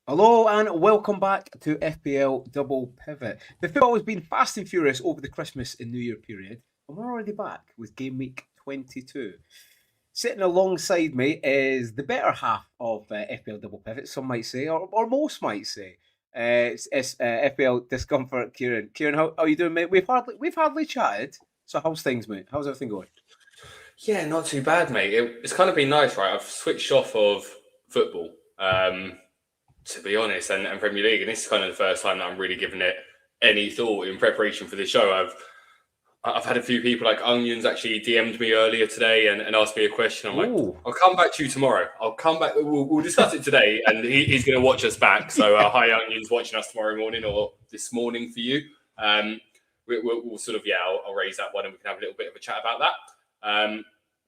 Hello and welcome back to FPL Double Pivot. The football has been fast and furious over the Christmas and New Year period, and we're already back with game week 22. Sitting alongside me is the better half of FPL Double Pivot, some might say, or most might say. It's FPL Discomfort Kieran. Kieran, how are you doing, mate? We've hardly chatted. So how's things, mate? How's everything going? Yeah, not too bad, mate. It's kind of been nice, right? I've switched off of football, to be honest, and Premier League, and this is kind of the first time that I'm really giving it any thought in preparation for the show. I've had a few people like Onions actually DM'd me earlier today and asked me a question. I'm like, Ooh. I'll come back to you tomorrow. I'll come back. We'll discuss it today, and he's going to watch us back. So hi, Onions, watching us tomorrow morning or this morning for you. We'll sort of I'll raise that one and we can have a little bit of a chat about that.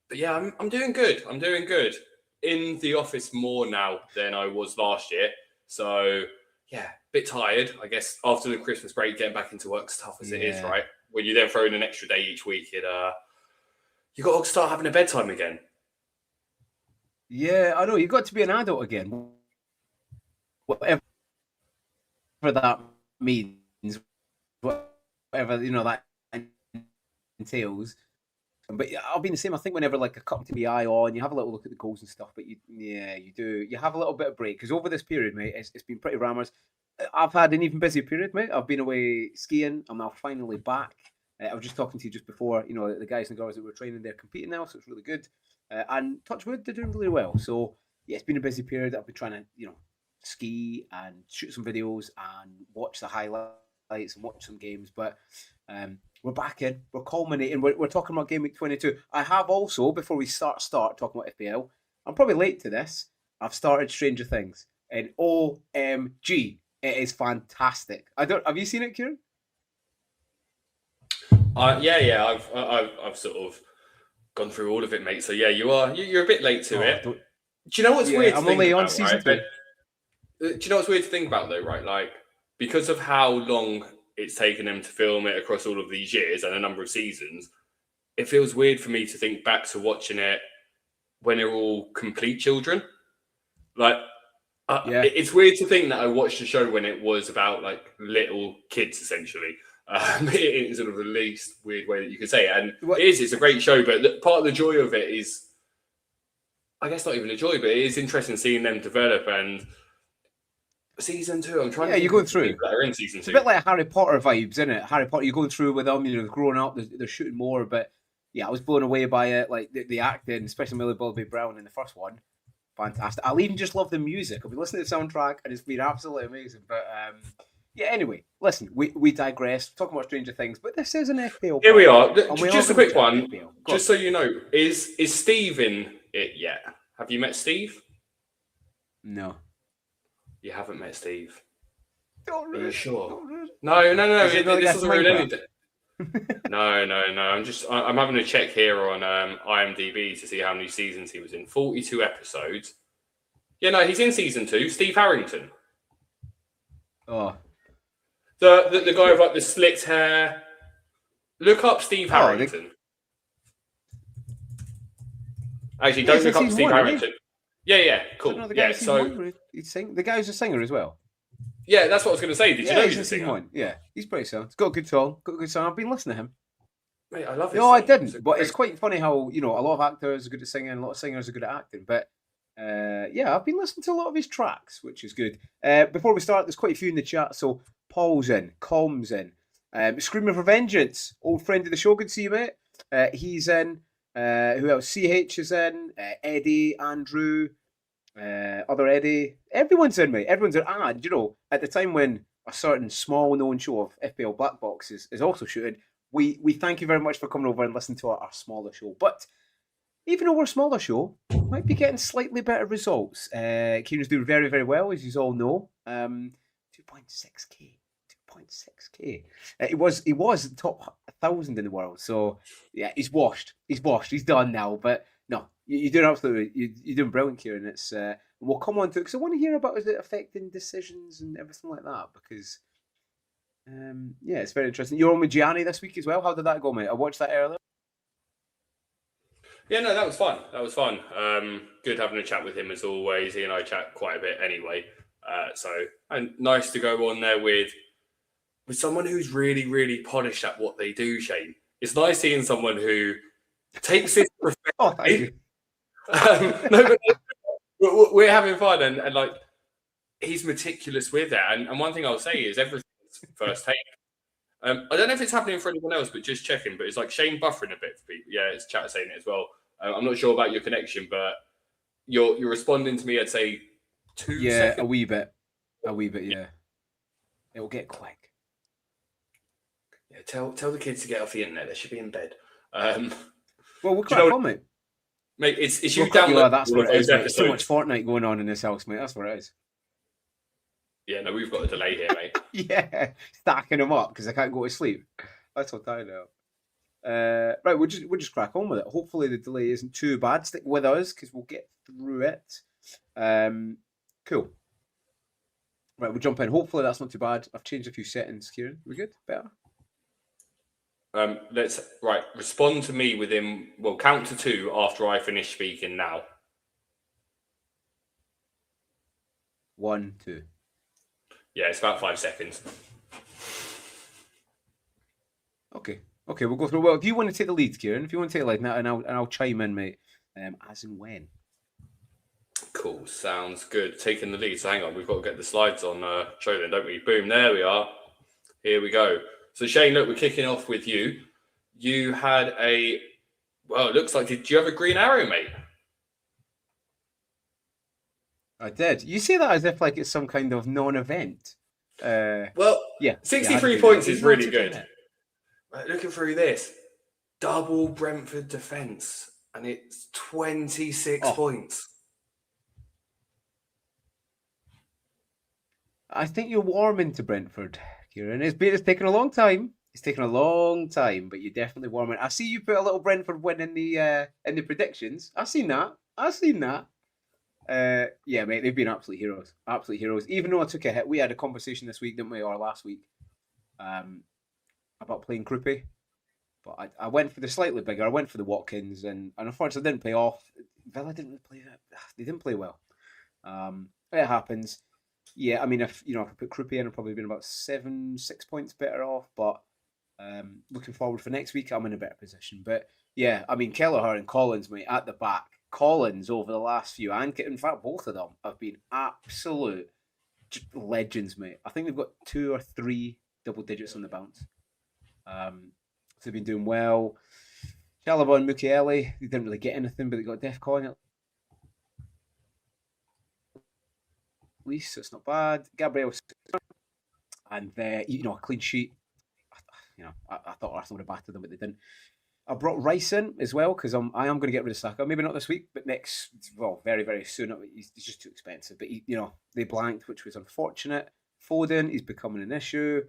But yeah, I'm doing good. I'm doing good. In the office more now than I was last year. So yeah, a bit tired. I guess after the Christmas break, getting back into work, tough as it is, right? When you then throw in an extra day each week, you got to start having a bedtime again. Yeah, I know. You've got to be an adult again. Whatever that means, whatever that entails. But I've been the same. I think whenever like a cup to be eye on, you have a little look at the goals and stuff. But you do. You have a little bit of break because over this period, mate, it's been pretty rammers. I've had an even busier period, mate. I've been away skiing. I'm now finally back. I was just talking to you just before. The guys and girls that were training, they're competing now, so it's really good. And touch wood, they're doing really well. So yeah, it's been a busy period. I've been trying to ski and shoot some videos and watch the highlights and watch some games. But we're back in. We're culminating. We're talking about game week 22. I have also, before we start talking about FPL, I'm probably late to this. I've started Stranger Things, and OMG, it is fantastic. Have you seen it, Kieran? Yeah. I've sort of gone through all of it, mate. So yeah, you're a bit late to it. Do you know what's weird? I'm only on season 3. Do you know what's weird to think about though, right? Like because of how long it's taken them to film it across all of these years and a number of seasons, it feels weird for me to think back to watching it when they're all complete children. Like, it's weird to think that I watched a show when it was about like little kids, essentially. In sort of the least weird way that you could say it. And it's a great show, but part of the joy of it is, I guess not even a joy, but it is interesting seeing them develop. And season 2, I'm trying to you're going through. That are in season 2. It's a bit like Harry Potter vibes, isn't it? Harry Potter, you're going through with them, they're growing up, they're shooting more, but yeah, I was blown away by it. Like the acting, especially Millie Bobby Brown in the first one. Fantastic. I'll even just love the music. I've been listening to the soundtrack and it's been absolutely amazing. But yeah, anyway, listen, we digress. Talking about Stranger Things, but this is an FPL. Here we are. Just a quick one. Just so you know, is Steve in it yet? Have you met Steve? No. You haven't met Steve. Are you sure? No. This doesn't ruin anything. No. I'm having a check here on IMDb to see how many seasons he was in. 42 episodes. Yeah, no, he's in season 2. Steve Harrington. Oh. The guy with like the slicked hair. Look up Steve Harrington. Actually, don't look up Steve Harrington. Yeah, cool. Yeah, so the guy who's a singer as well. Yeah, that's what I was going to say. Did you know he's a singer? Yeah, he's pretty sound. He's got a good song. I've been listening to him. Mate, I love it. No, I didn't. But it's quite funny how, a lot of actors are good at singing, a lot of singers are good at acting. But yeah, I've been listening to a lot of his tracks, which is good. Before we start, there's quite a few in the chat. So Paul's in, Com's in. Screaming for Vengeance, old friend of the show, good to see you, mate. He's in. Who else? CH is in. Eddie, Andrew, other Eddie. Everyone's in, mate. Everyone's in. And, at the time when a certain small known show of FPL Black Box is also shooting, we thank you very much for coming over and listening to our smaller show. But even though we're a smaller show, might be getting slightly better results. Kieran's doing very, very well, as you all know. 2.6k. 2.6k. He was top 1,000 in the world. So yeah, he's washed. He's done now. But no, you're doing absolutely. You're doing brilliant, Kieran. It's we'll come on to it because I want to hear about is it affecting decisions and everything like that because. Yeah, it's very interesting. You're on with Gianni this week as well. How did that go, mate? I watched that earlier. Yeah, no, that was fun. Good having a chat with him as always. He and I chat quite a bit anyway. And nice to go on there with someone who's really, really polished at what they do, Shane. It's nice seeing someone who takes this Oh, thank you. no, but we're having fun, and like he's meticulous with it. And one thing I'll say is everything's first take. I don't know if it's happening for anyone else, but just checking. But it's like Shane buffering a bit for people. Yeah, it's chat saying it as well. I'm not sure about your connection, but you're responding to me. I'd say 2 seconds. A wee bit. Yeah. It'll get quick. Yeah, tell the kids to get off the internet. They should be in bed. Well, we'll crack on, mate. Mate, it's you download. That's what it is, mate. There's too much Fortnite going on in this house, mate. That's what it is. Yeah, no, we've got a delay here, mate. Yeah, stacking them up because I can't go to sleep. That's what I know. Right, we'll just crack on with it. Hopefully the delay isn't too bad. Stick with us because we'll get through it. Cool. Right, we'll jump in. Hopefully that's not too bad. I've changed a few settings, Kieran. We good? Better? Let's respond to me within, count to 2 after I finish speaking now. 1, 2. Yeah, it's about 5 seconds. Okay, we'll go through. Well, if you want to take the lead, Kieran, if you want to take the lead, and I'll chime in, mate, as and when. Cool, sounds good. Taking the lead. So hang on, we've got to get the slides on show then, don't we? Boom, there we are. Here we go. So Shane, look, we're kicking off with you. You had it looks like, did you have a green arrow, mate? I did. You say that as if like it's some kind of non-event. Yeah. 63 points is really good. Right, looking through this, double Brentford defence, and it's 26 points. I think you're warming to Brentford, Kieran. It's taken a long time. It's taken a long time, but you're definitely warming. I see you put a little Brentford win in the predictions. I've seen that. Yeah, mate, they've been absolute heroes. Absolute heroes. Even though I took a hit, we had a conversation this week, didn't we, or last week, about playing Kruppy. But I went for the slightly bigger. I went for the Watkins, and unfortunately didn't pay off. Villa didn't really play that. They didn't play well. It happens. Yeah, I mean, if I put Kruppy in, I'd probably been about 6 points better off. But looking forward for next week, I'm in a better position. But yeah, I mean, Kelleher and Collins, mate, at the back. Collins over the last few, and in fact, both of them have been absolute legends, mate. I think they've got 2 or 3 double digits on the bounce. So they've been doing well. Chalobah and Mukiele, they didn't really get anything, but they got Defcon at least, so it's not bad. Gabriel, and a clean sheet. I thought Arsenal would have battered them, but they didn't. I brought Rice in as well because I am going to get rid of Saka. Maybe not this week, but next. Well, very, very soon. He's just too expensive. But they blanked, which was unfortunate. Foden, he's becoming an issue.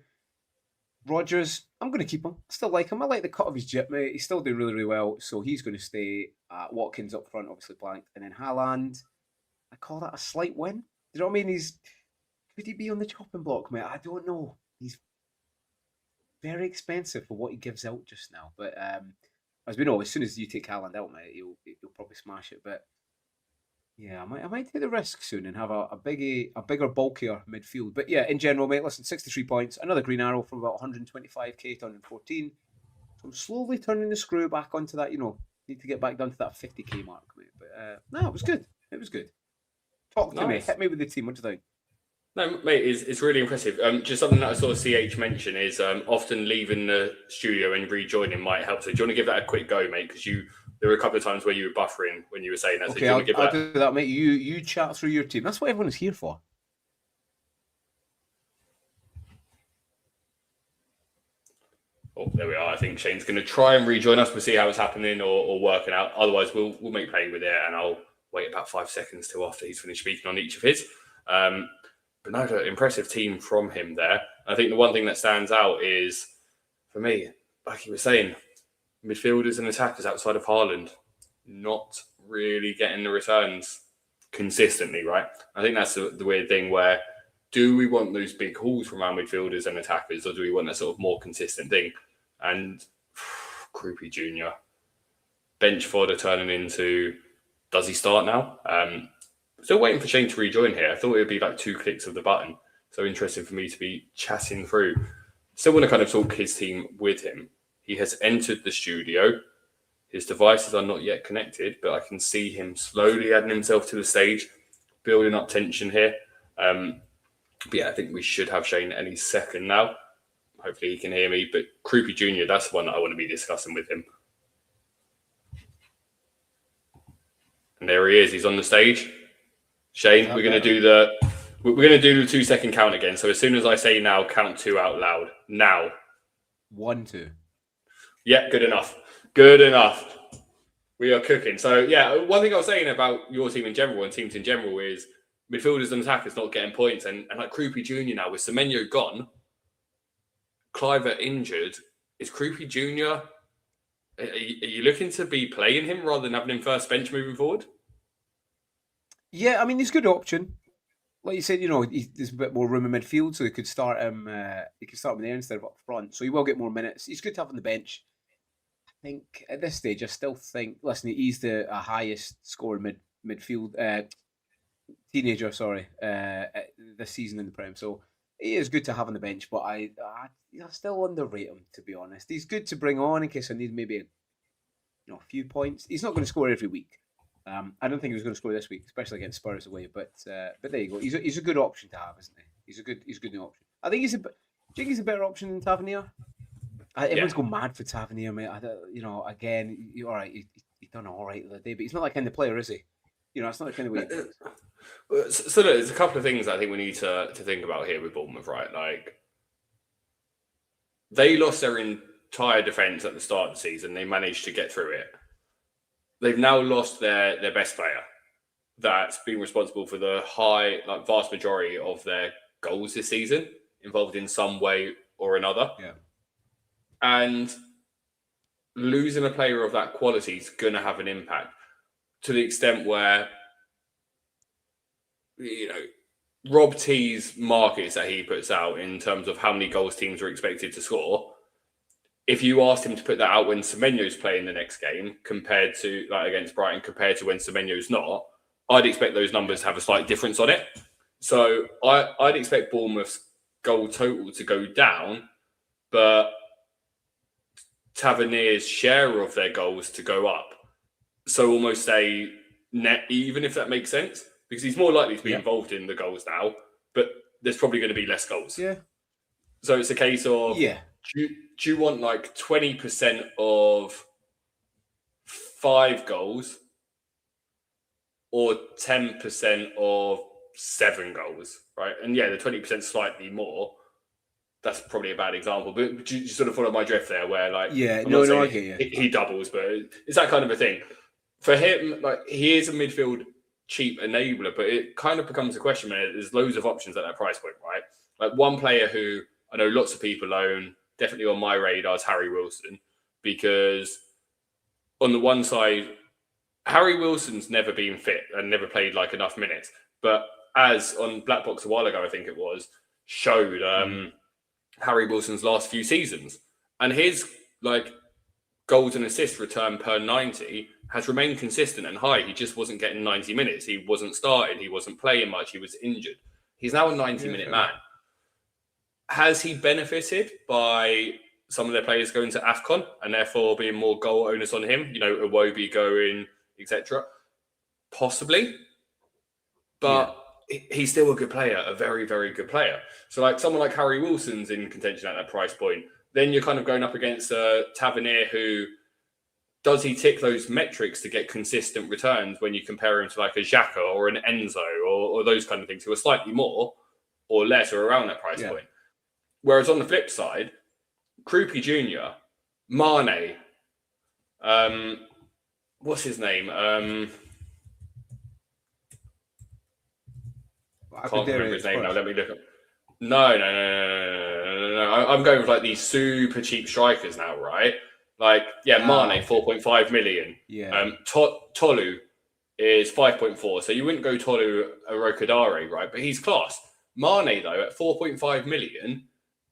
Rodgers, I'm going to keep him. I still like him. I like the cut of his jib, mate. He's still doing really, really well. So he's going to stay. Watkins up front, obviously blanked, and then Haaland. I call that a slight win. Do you know what I mean? Could he be on the chopping block, mate? I don't know. He's very expensive for what he gives out just now, but as we know, as soon as you take Haaland out, mate, he'll probably smash it. But yeah, I might take the risk soon and have a bigger, bulkier midfield. But yeah, in general, mate, listen, 63 points, another green arrow from about 125k to 114. So I'm slowly turning the screw back onto that. Need to get back down to that 50k mark, mate. But no, it was good. It was good. Talk to me. Hit me with the team. What do you think? No, mate, it's really impressive. Just something that I saw CH mention is often leaving the studio and rejoining might help. So do you want to give that a quick go, mate? Because there were a couple of times where you were buffering when you were saying that. So okay, I'll do that, mate. You chat through your team. That's what everyone is here for. Oh, there we are. I think Shane's going to try and rejoin us. We'll see how it's happening or working out. Otherwise, we'll make play with it, and I'll wait about 5 seconds till after he's finished speaking on each of his. But no, the impressive team from him there. I think the one thing that stands out is, for me, like he was saying, midfielders and attackers outside of Haaland not really getting the returns consistently, right? I think that's the weird thing where, do we want those big hauls from our midfielders and attackers, or do we want that sort of more consistent thing? And Kruppy Jr., bench fodder turning into, does he start now? Still waiting for Shane to rejoin here. I thought it would be like 2 clicks of the button. So interesting for me to be chatting through. Still want to kind of talk his team with him. He has entered the studio. His devices are not yet connected, but I can see him slowly adding himself to the stage, building up tension here. But yeah, I think we should have Shane any second now. Hopefully he can hear me. But Croupy Jr., that's the one that I want to be discussing with him. And there he is. He's on the stage. Shane, we're going to do the 2-second count again. So as soon as I say now, count 2 out loud. Now. 1, 2. Yeah, good enough. Good enough. We are cooking. So yeah, one thing I was saying about your team in general and teams in general is midfielders and attackers not getting points. And like Croupy Jr. now, with Semenyo gone, Cliver injured, is Croupy Jr., are you looking to be playing him rather than having him first bench moving forward? Yeah, I mean, he's a good option. Like you said, there's a bit more room in midfield, so he could start him. He could start him there instead of up front, so he will get more minutes. He's good to have on the bench. I think at this stage, I still think. Listen, he's the highest scorer midfield teenager. This season in the Prem, so he is good to have on the bench. But I still underrate him, to be honest. He's good to bring on in case I need maybe a few points. He's not going to score every week. I don't think he was going to score this week, especially against Spurs away. But there you go. He's a good option to have, isn't he? He's a good new option. I think he's a better option than Tavernier. Everyone's going mad for Tavernier, mate. Again, all right, he's done all right the other day, but he's not that kind of player, is he? It's not the kind of way. So there's a couple of things I think we need to think about here with Bournemouth, right? Like, they lost their entire defence at the start of the season. They managed to get through it. They've now lost their best player that's been responsible for the vast majority of their goals this season, involved in some way or another. Yeah. And losing a player of that quality is going to have an impact to the extent where, Rob T's markets that he puts out in terms of how many goals teams are expected to score. If you asked him to put that out when Semenyo's playing the next game compared to against Brighton, compared to when Semenyo's not, I'd expect those numbers to have a slight difference on it. So I'd expect Bournemouth's goal total to go down, but Tavernier's share of their goals to go up. So almost a net even, if that makes sense, because he's more likely to be involved in the goals now, but there's probably going to be less goals. Yeah. So it's a case of, do you want 20% of 5 goals or 10% of 7 goals, right? And yeah, the 20% slightly more. That's probably a bad example, but do you sort of follow my drift there where I get you. He doubles, but it's that kind of a thing. For him, he is a midfield cheap enabler, but it kind of becomes a question, man. There's loads of options at that price point, right? One player who I know lots of people own, definitely on my radar, is Harry Wilson, because on the one side, Harry Wilson's never been fit and never played enough minutes, but as on Black Box a while ago, I think it was, showed Harry Wilson's last few seasons, and his goals and assists return per 90 has remained consistent and high. He just wasn't getting 90 minutes. He wasn't starting. He wasn't playing much. He was injured. He's now a 90-minute man. Has he benefited by some of their players going to AFCON and therefore being more goal onus on him? Iwobi going, etc. Possibly. But he's still a good player, a very, very good player. So someone like Harry Wilson's in contention at that price point. Then you're kind of going up against Tavernier, who does he tick those metrics to get consistent returns when you compare him to a Xhaka or an Enzo or those kind of things who are slightly more or less or around that price point. Whereas on the flip side, Croupy Jr., Mane, what's his name? I can't remember his name now. Let me look up. No. I'm going with these super cheap strikers now, right? Mane, 4.5 million. Yeah. Tolu is 5.4. So you wouldn't go Tolu Arokodare, right? But he's class. Mane, though, at 4.5 million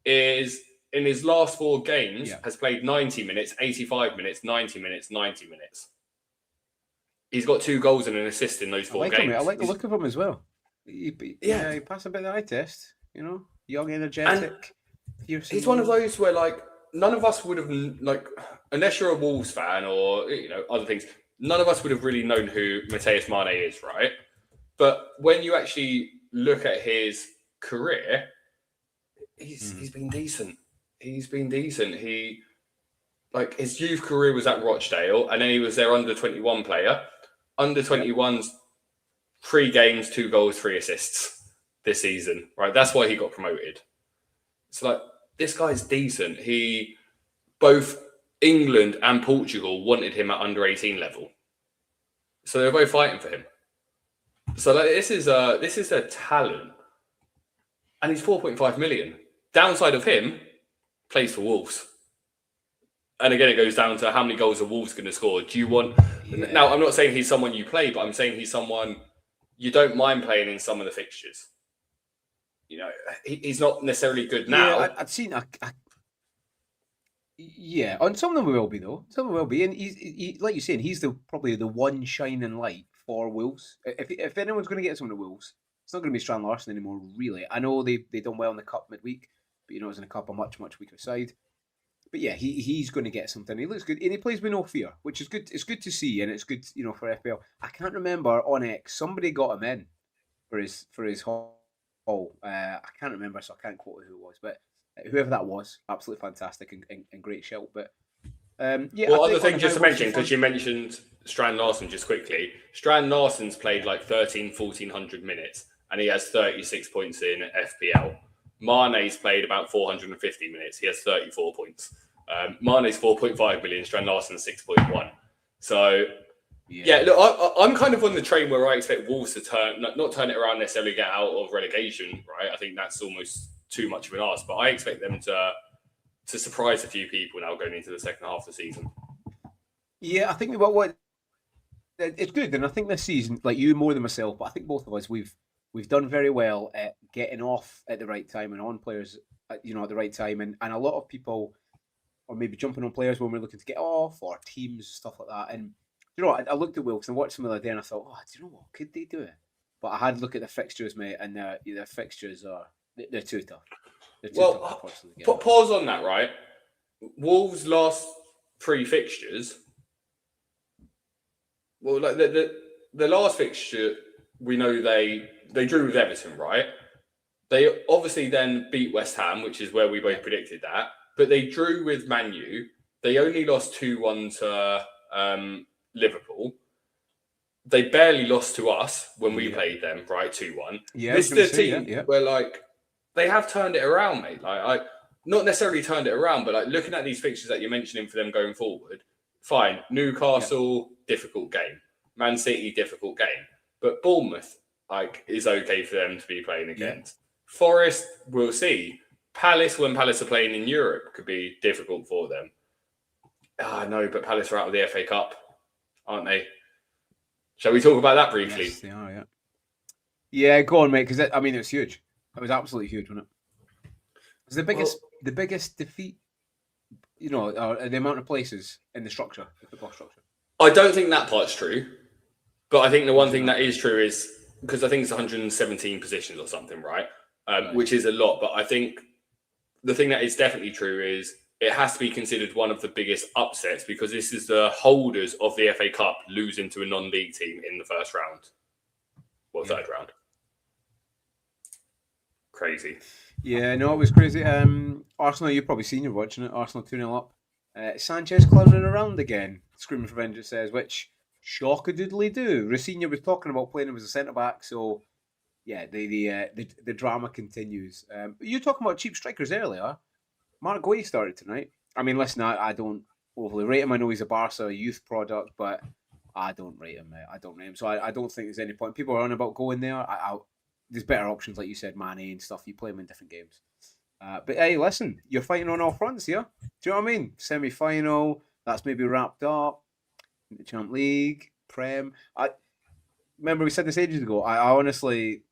is, in his last 4 games, has played 90 minutes, 85 minutes, 90 minutes, 90 minutes. He's got 2 goals and an assist in those 4 like games. him, mate. I like the look of him as well. He passed a bit of the eye test. You know, young, energetic, fierce. He's one of those where like none of us would have like, unless you're a Wolves fan or other things, none of us would have really known who Matheus Mane is, right? But when you actually look at his career, he's been decent. He's been decent. He, like, his youth career was at Rochdale, and then he was their under-21 player. Under-21's 3 games, 2 goals, 3 assists this season, right? That's why he got promoted. So, like, this guy's decent. Both England and Portugal wanted him at under-18 level. So they're both fighting for him. So like, this is a talent. And he's 4.5 million. Downside of him, plays for Wolves. And again, it goes down to how many goals are Wolves going to score. Do you want... Yeah. Now, I'm not saying he's someone you play, but I'm saying he's someone you don't mind playing in some of the fixtures. He's not necessarily good now. Yeah, I've seen... Yeah, on some of them will be, though. Some of them will be. And he like you're saying, he's probably the one shining light for Wolves. If anyone's going to get someone to Wolves, it's not going to be Strand Larsen anymore, really. I know they done well in the Cup midweek, but it was in a Cup a much, much weaker side. But yeah, he's going to get something. He looks good, and he plays with no fear, which is good. It's good to see, and it's good, for FPL. I can't remember on X, somebody got him in for his haul. I can't remember, so I can't quote who it was, but whoever that was, absolutely fantastic and great shout. But yeah. Well, other thing just to mention, because you mentioned Strand Larsen just quickly. Strand Larsen's played like 1,400 minutes, and he has 36 points in FPL. Mane's played about 450 minutes. He has 34 points. Mane's 4.5 million, Strand Larsen's 6.1. So, yeah, look, I'm kind of on the train where I expect Wolves to not turn it around, necessarily get out of relegation, right? I think that's almost too much of an ask, but I expect them to surprise a few people now going into the second half of the season. Yeah, I think what it's good, and I think this season, like you more than myself, but I think both of us, we've done very well at getting off at the right time and on players, at the right time, and a lot of people are maybe jumping on players when we're looking to get off, or teams, stuff like that. And I looked at Wilkes and watched them the other day, and I thought, do you know what? Could they do it? But I had a look at the fixtures, mate, and their fixtures they're too tough. They're too tough, unfortunately. Pause on that, right? Wolves' last 3 fixtures. Well, like the last fixture, we know they drew with Everton, right? They obviously then beat West Ham, which is where we both predicted that. But they drew with Man U. They only lost 2-1 to Liverpool. They barely lost to us when we played them, right? 2-1. Yeah, this is the team where, like, they have turned it around, mate. Like, not necessarily turned it around, but like looking at these fixtures that you're mentioning for them going forward, fine. Newcastle, difficult game. Man City, difficult game. But Bournemouth, is okay for them to be playing against. Forest, we'll see. Palace, when Palace are playing in Europe, could be difficult for them. No, but Palace are out of the FA Cup, aren't they? Shall we talk about that briefly? Yes, they are, yeah. Yeah, go on, mate, because it was huge. It was absolutely huge, wasn't it? It was the biggest defeat, the amount of places in the structure, the football structure. I don't think that part's true. But I think the one thing that is true is, because I think it's 117 positions or something, right? Which is a lot. But I think the thing that is definitely true is it has to be considered one of the biggest upsets, because this is the holders of the FA Cup losing to a non-league team in the first round. Or third round. Crazy. Yeah, no, it was crazy. Arsenal, you've probably seen, you're watching it. Arsenal 2-0 up. Sanchez clowning around again, screaming for vengeance, says, which shock-a-doodly do. Rossinha was talking about playing him as a centre-back, so yeah, the drama continues. You were talking about cheap strikers earlier. Mark Guay started tonight. I mean, listen, I don't overly rate him. I know he's a Barca youth product, but I don't rate him, mate. I don't rate him. So I don't think there's any point. People are on about going there. There's better options, like you said, Mane and stuff. You play them in different games. But hey, listen, you're fighting on all fronts here. Do you know what I mean? Semi-final, that's maybe wrapped up. The Champ League, Prem. Remember we said this ages ago. I honestly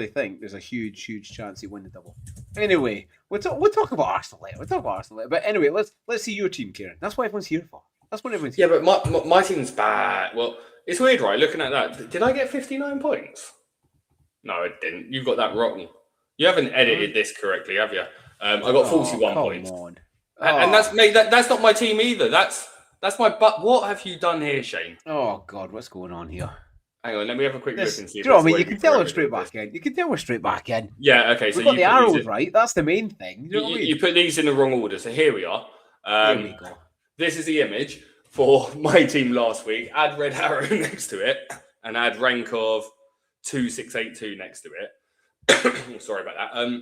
think there's a huge chance he win the double. Anyway, we'll talk about Arsenal later. But anyway, let's see your team, Kieran. That's what everyone's here for. That's what everyone's. Yeah, but my team's bad. Well, it's weird, right? Looking at that, did I get 59 points? No, I didn't. You've got that wrong. You haven't edited this correctly, have you? I got 41 points. On. And that's mate. That's not my team either. That's my. But what have you done here, Shane? Oh God, what's going on here? Hang on, let me have a quick look and see. Do you know what I mean? You can tell we're straight back in. You can tell we're straight back in. Yeah. Okay. So we've got the arrows right. That's the main thing. You know what I mean? You put these in the wrong order. So here we are. Here we go. This is the image for my team last week. Add red arrow next to it, and add rank of 2682 next to it. Sorry about that.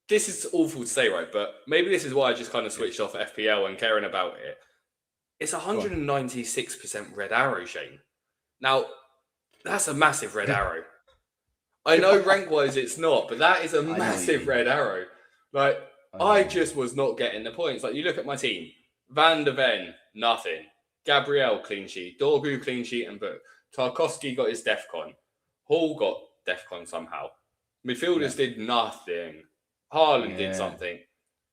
This is awful to say, right? But maybe this is why I just kind of switched off FPL and caring about it. It's 196% red arrow, Shane. Now, that's a massive red arrow. I know rank-wise it's not, but that is a massive red arrow. Like, I just was not getting the points. Like, you look at my team. Van de Ven, nothing. Gabriel, clean sheet. Dorgu, clean sheet and book. Tarkovsky got his DEFCON. Hall got DEFCON somehow. Midfielders did nothing. Haaland did something.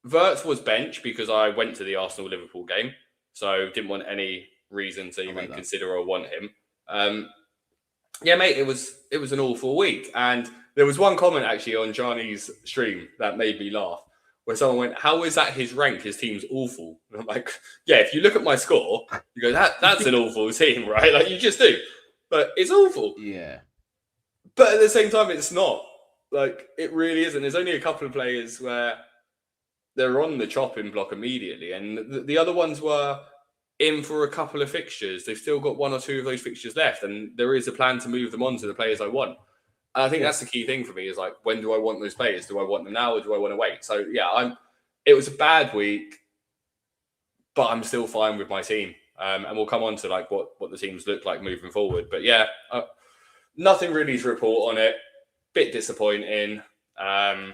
Wirtz was bench because I went to the Arsenal-Liverpool game. So didn't want any reason to even consider or want him. Mate, it was an awful week. And there was one comment actually on Johnny's stream that made me laugh, where someone went, "How is that his rank? His team's awful." And I'm like, yeah, if you look at my score, you go, that's an awful team, right? Like you just do. But it's awful. Yeah. But at the same time, it's not. Like, it really isn't. There's only a couple of players where they're on the chopping block immediately. And the other ones were in for a couple of fixtures. They've still got one or two of those fixtures left. And there is a plan to move them on to the players I want. And I think that's the key thing for me is like, when do I want those players? Do I want them now or do I want to wait? So, yeah, it was a bad week, but I'm still fine with my team. And we'll come on to like what the teams look like moving forward. But yeah, nothing really to report on it. Bit disappointing. I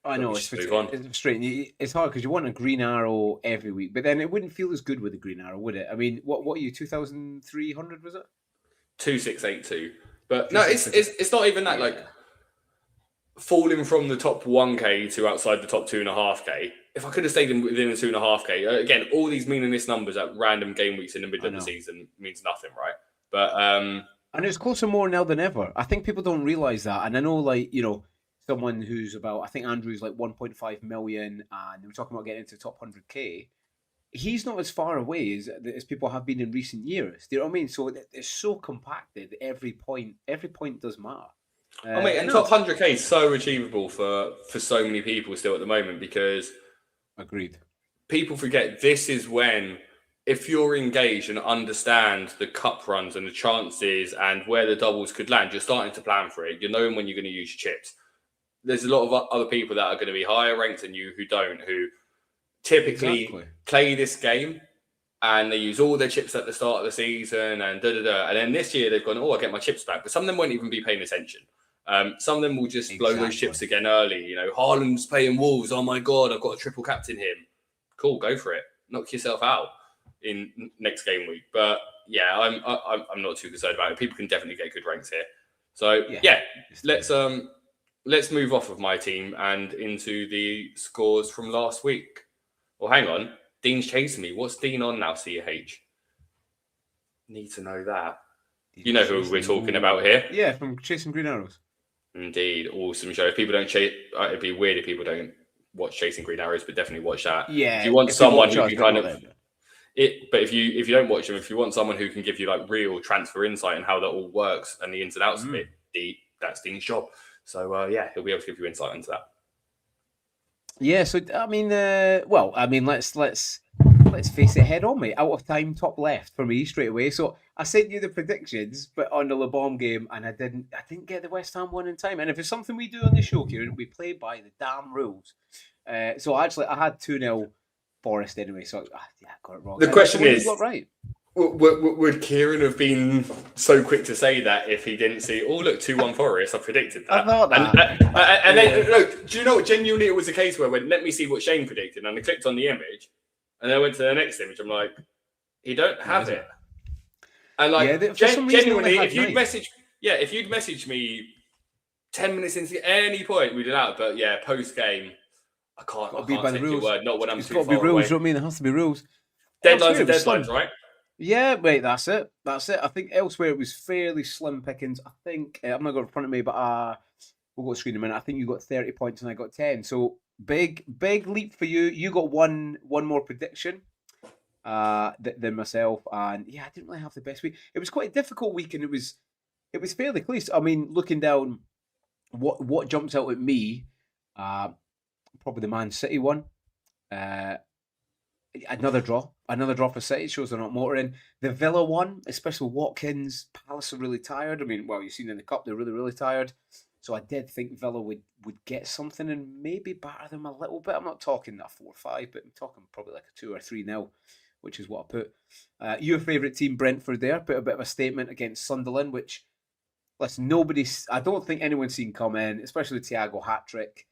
know it's frustrating. It's hard because you want a green arrow every week, but then it wouldn't feel as good with a green arrow, would it? I mean, what are you? 2,300 was it? 2682. But no, it's not even that. Like falling from the top 1k to outside the top 2.5k. If I could have stayed within the 2.5k, again, all these meaningless numbers at random game weeks in the middle of the season means nothing, right? But and it's closer more now than ever. I think people don't realize that. And I know, like, you know, someone who's about, I think Andrew's like 1.5 million, and they were talking about getting into the top 100k. He's not as far away as people have been in recent years. Do you know what I mean? So it's so compacted. Every point does matter. And top 100k is so achievable for so many people still at the moment because agreed. People forget this is when, if you're engaged and understand the cup runs and the chances and where the doubles could land, you're starting to plan for it. You're knowing when you're going to use your chips. There's a lot of other people that are going to be higher ranked than you who don't, who typically play this game and they use all their chips at the start of the season and And then this year they've gone, I get my chips back. But some of them won't even be paying attention. Some of them will just blow those chips again early. You know, Haaland's playing Wolves. Oh my God, I've got a triple captain him. Cool, go for it. Knock yourself out in next game week. But yeah, I'm not too concerned about it. People can definitely get good ranks here. So yeah let's move off of my team and into the scores from last week. Well, hang on. Dean's chasing me. What's Dean on now, CH? Need to know that. You know who we're talking about here? Yeah, from Chasing Green Arrows. Indeed. Awesome show. If people don't chase, it'd be weird if people don't watch Chasing Green Arrows, but definitely watch that. Yeah. If you want someone who can kind of... But if you don't watch them, if you want someone who can give you like real transfer insight and how that all works and the ins and outs of it, that's Dean's job. So he'll be able to give you insight into that. Yeah. So I mean, let's face it head on, mate. Out of time, top left for me straight away. So I sent you the predictions, but on the Le Bon game, and I didn't get the West Ham one in time. And if it's something we do on the show, Kieran, we play by the damn rules. So actually, I had 2-0 Forest anyway. So I got it wrong. The question is, got right. Would Kieran have been so quick to say that if he didn't see, 2-1 Forest? I predicted that. I thought that. And then, look, do you know what? Genuinely, it was a case where I went, let me see what Shane predicted. And I clicked on the image. And then I went to the next image. I'm like, he don't have it. And like, genuinely, if you'd messaged me 10 minutes into any point, we'd have. But yeah, post game, I can't. Got to I be can't by the take your rules. word. Not when I'm It's too got to be far rules. away. You know what I mean? There has to be rules. Deadlines Elsewhere, are it was deadlines, slim. right? Yeah, wait, that's it. That's it. I think elsewhere it was fairly slim pickings. I think I'm not got it in front of me, but we'll go to screen in a minute. I think you got 30 points and I got 10. So big leap for you. You got one more prediction than myself, and yeah, I didn't really have the best week. It was quite a difficult week, and it was fairly close. I mean, looking down, what jumps out at me, probably the Man City one. Uh, Another draw for City, shows they're not motoring. The Villa one, especially Watkins, Palace are really tired. I mean, well, you've seen in the cup, they're really, really tired. So I did think Villa would get something and maybe batter them a little bit. I'm not talking a 4-5, but I'm talking probably like a 2 or 3-0, which is what I put. Your favourite team, Brentford, there, put a bit of a statement against Sunderland, which, listen, I don't think anyone's seen come in, especially Thiago hat-trick.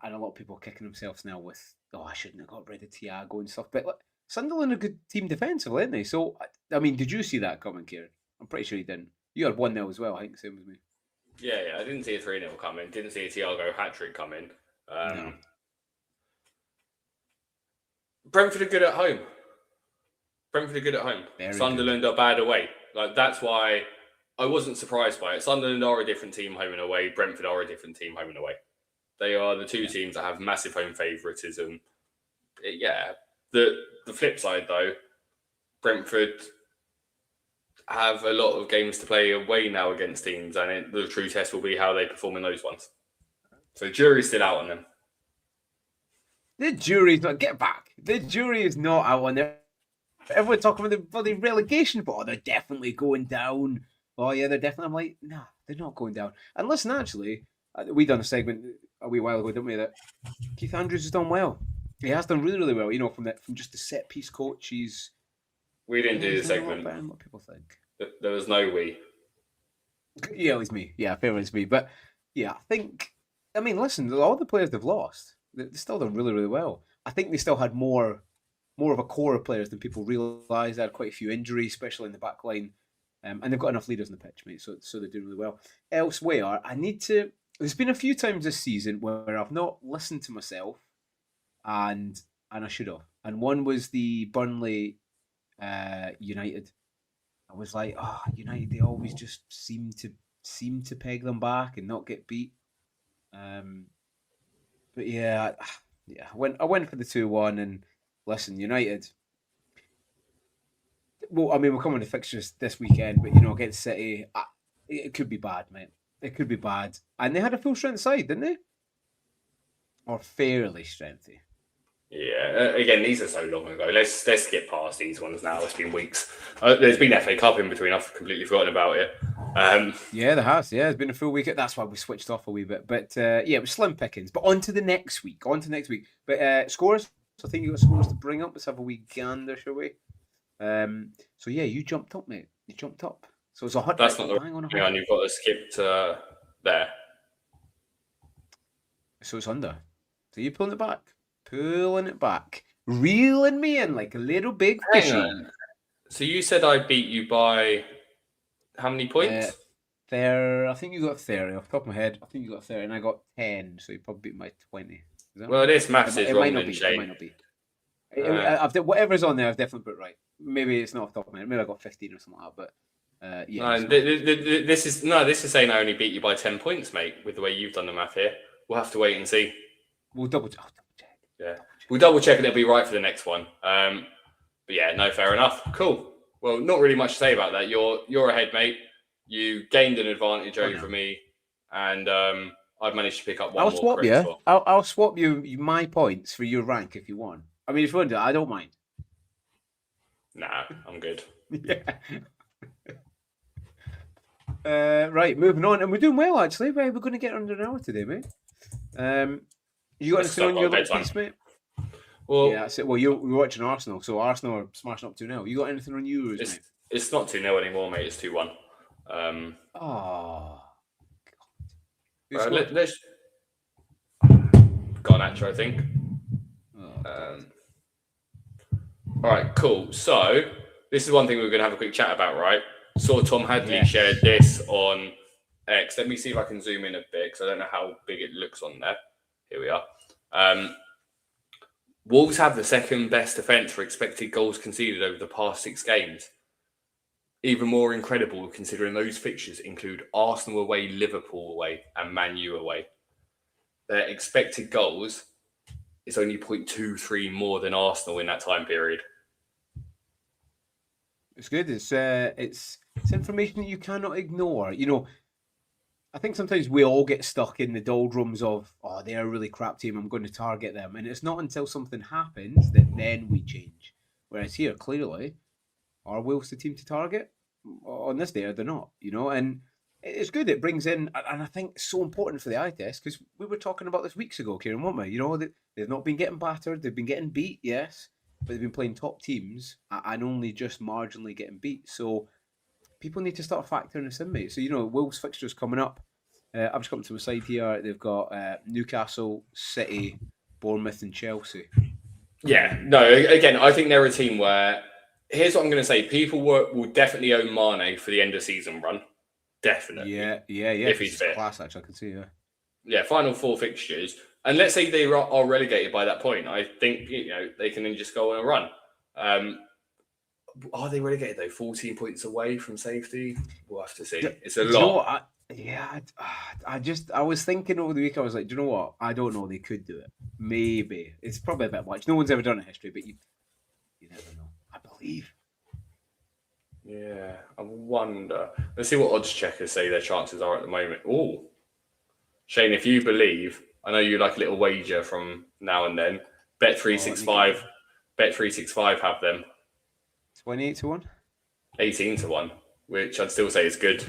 And a lot of people are kicking themselves now with, I shouldn't have got rid of Thiago and stuff. But Sunderland are a good team defensively, aren't they? So, I mean, did you see that coming, Kieran? I'm pretty sure you didn't. You had 1-0 as well, I think, same as me. Yeah. I didn't see a 3-0 coming. Didn't see a Thiago hat-trick coming. No. Brentford are good at home. Very Sunderland are bad away. Like, that's why I wasn't surprised by it. Sunderland are a different team home and away. Brentford are a different team home and away. They are the two teams that have massive home favouritism. Yeah. The flip side, though, Brentford have a lot of games to play away now against teams, and the true test will be how they perform in those ones. So jury's still out on them. The jury's not... Get back. The jury is not out on them. Everyone talking about the bloody relegation, but they're definitely going down. Oh, yeah, they're definitely... I'm like, nah, they're not going down. And listen, actually, we done a segment a wee while ago, didn't we, that Keith Andrews has done well. He has done really, really well. You know, from just the set piece coach, we didn't do the segment. Better than what people think. There was no we. Yeah, it was me. Yeah, fair it's me. But yeah, I mean, listen, all the players they've lost, they still done really, really well. I think they still had more of a core of players than people realise. They had quite a few injuries, especially in the back line. And they've got enough leaders on the pitch, mate, so they're doing really well. Elsewhere, there's been a few times this season where I've not listened to myself, and I should have. And one was the Burnley United. I was like, United, they always just seem to peg them back and not get beat. But yeah, I went for the 2-1, and listen, United. Well, I mean, we're coming to fixtures this weekend, but against City, it could be bad, mate. It could be bad. And they had a full strength side, didn't they? Or fairly strengthy. Yeah, again, these are so long ago. Let's get past these ones now. It's been weeks. There's been FA Cup in between. I've completely forgotten about it. Yeah, there has. Yeah, it's been a full week. That's why we switched off a wee bit. But yeah, it was slim pickings. But on to the next week. But scores. So I think you got scores to bring up. Let's have a wee gander, shall we? So yeah, you jumped up, mate. You jumped up. So it's a hot. That's not the hang on. You've got to skip to there. So it's under. So you're pulling it back, reeling me in like a little big fishy. So you said I beat you by how many points? I think you got 30 off the top of my head. I think you got 30, and I got 10. So you probably beat my 20. Well, this maths is wrong, then, Shane. It might not be. Whatever's on there, I've definitely put right. Maybe it's not off the top of my head. Maybe I got 15 or something like that. But yeah. No, this is saying I only beat you by 10 points, mate. With the way you've done the math here, we'll have to wait and see. We'll double check. Yeah, we'll double check and it'll be right for the next one. But yeah, no, fair enough. Cool. Well, not really much to say about that. You're ahead, mate. You gained an advantage over me, and I've managed to pick up one. I'll swap you my points for your rank if you want. I mean, if you want to, I don't mind. Nah, I'm good. Yeah. Right, moving on, and we're doing well actually. We're going to get under an hour today, mate. You got anything on your little piece, mate? Well, yeah, that's it. Well, you're watching Arsenal, so Arsenal are smashing up 2-0. You got anything on yours, mate? It's not 2-0 anymore, mate. It's 2-1. Let's Garnacho, I think. All right, cool. So this is one thing we're going to have a quick chat about, right? Saw Tom Hadley shared this on X. Let me see if I can zoom in a bit because I don't know how big it looks on there. Here we are. Wolves have the second best defence for expected goals conceded over the past 6 games. Even more incredible considering those fixtures include Arsenal away, Liverpool away, and Man U away. Their expected goals is only 0.23 more than Arsenal in that time period. It's good. It's information that you cannot ignore. You know, I think sometimes we all get stuck in the doldrums of, oh, they're a really crap team, I'm going to target them. And it's not until something happens that then we change. Whereas here, clearly, are Wolves the team to target? On this day, they're not, you know, and it's good. It brings in, and I think it's so important for the eye test, because we were talking about this weeks ago, Kieran, weren't we? You know, they've not been getting battered, they've been getting beat, yes, but they've been playing top teams and only just marginally getting beat. So people need to start factoring this in, mate. So, you know, Wolves fixtures coming up. I've just come to my side here. They've got Newcastle, City, Bournemouth, and Chelsea. Yeah, no, again, I think they're a team where, here's what I'm going to say. People will definitely own Mane for the end of season run. Definitely. Yeah. If he's fit. Class, actually, I can see, yeah. Yeah, final 4 fixtures. And let's say they are relegated by that point. I think, you know, they can then just go on a run. Are they relegated, though? 14 points away from safety? We'll have to see. It's a lot. You know what? I was thinking over the week, I was like, do you know what? I don't know. They could do it. Maybe. It's probably a bit much. No one's ever done it in history, but you never know. I believe. Yeah, I wonder. Let's see what odds checkers say their chances are at the moment. Oh, Shane, if you believe, I know you like a little wager from now and then. Bet365 have them 28-1, 18-1, which I'd still say is good.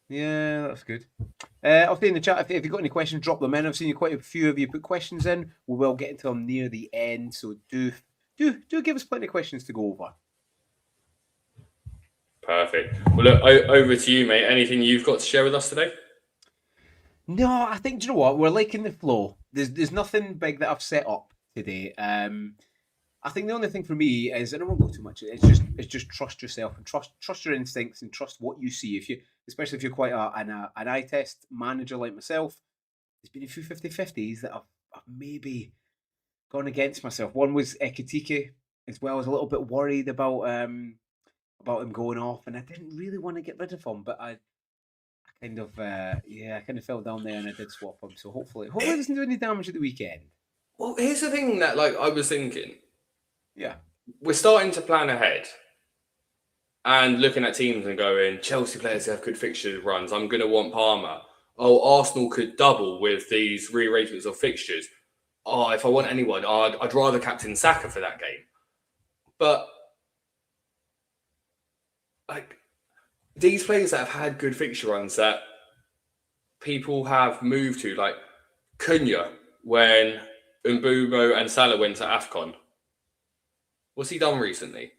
Yeah, that's good. I'll stay in the chat. If you've got any questions, drop them in. I've seen quite a few of you put questions in. We will get into them near the end, so do give us plenty of questions to go over. Perfect. Well, look, over to you, mate. Anything you've got to share with us today? No, I think, do you know what? We're liking the flow. There's nothing big that I've set up today. I think the only thing for me is, and I won't go too much, it's just trust yourself and trust your instincts and trust what you see. Especially if you're quite an eye test manager like myself, there's been a few 50-50s that I've maybe gone against myself. One was Ekitike, as well. I was a little bit worried about him going off, and I didn't really want to get rid of him, but I kind of fell down there and I did swap him. So hopefully it doesn't do any damage at the weekend. Well, here's the thing that I was thinking. Yeah. We're starting to plan ahead and looking at teams and going, Chelsea players have good fixture runs. I'm going to want Palmer. Oh, Arsenal could double with these rearrangements of fixtures. Oh, if I want anyone, I'd rather captain Saka for that game. But these players that have had good fixture runs that people have moved to, like Cunha, when Mbumo and Salah went to AFCON. What's he done recently?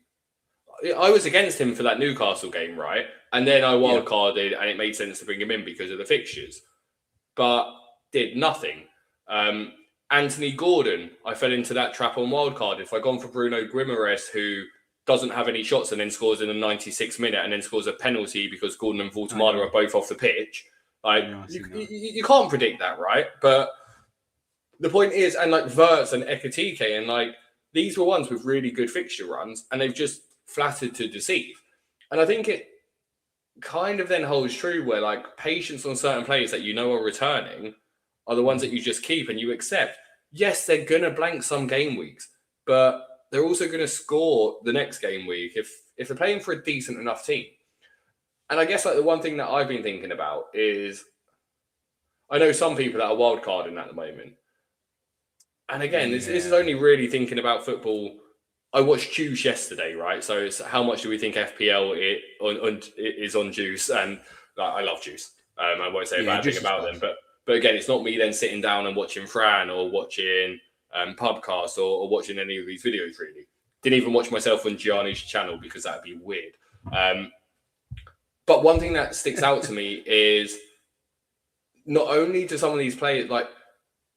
I was against him for that Newcastle game, right? And then I wildcarded and it made sense to bring him in because of the fixtures. But did nothing. Anthony Gordon, I fell into that trap on wildcard. If I'd gone for Bruno Guimaraes, who doesn't have any shots and then scores in the 96th minute and then scores a penalty because Gordon and Voltemada are both off the pitch, you can't predict that, right? But the point is, and Wirtz and Ekitike, and these were ones with really good fixture runs, and they've just flattered to deceive. And I think it kind of then holds true where patience on certain players that you know are returning are the ones that you just keep and you accept. Yes, they're going to blank some game weeks, but they're also going to score the next game week if they're playing for a decent enough team. And I guess the one thing that I've been thinking about is I know some people that are wildcarding at the moment. And again, this is only really thinking about football. I watched Juice yesterday, right? So it's how much do we think FPL is on Juice? And I love Juice. I won't say a bad thing about them. But again, it's not me then sitting down and watching Fran or watching Pubcast or watching any of these videos, really. Didn't even watch myself on Gianni's channel because that'd be weird. But one thing that sticks out to me is not only do some of these players,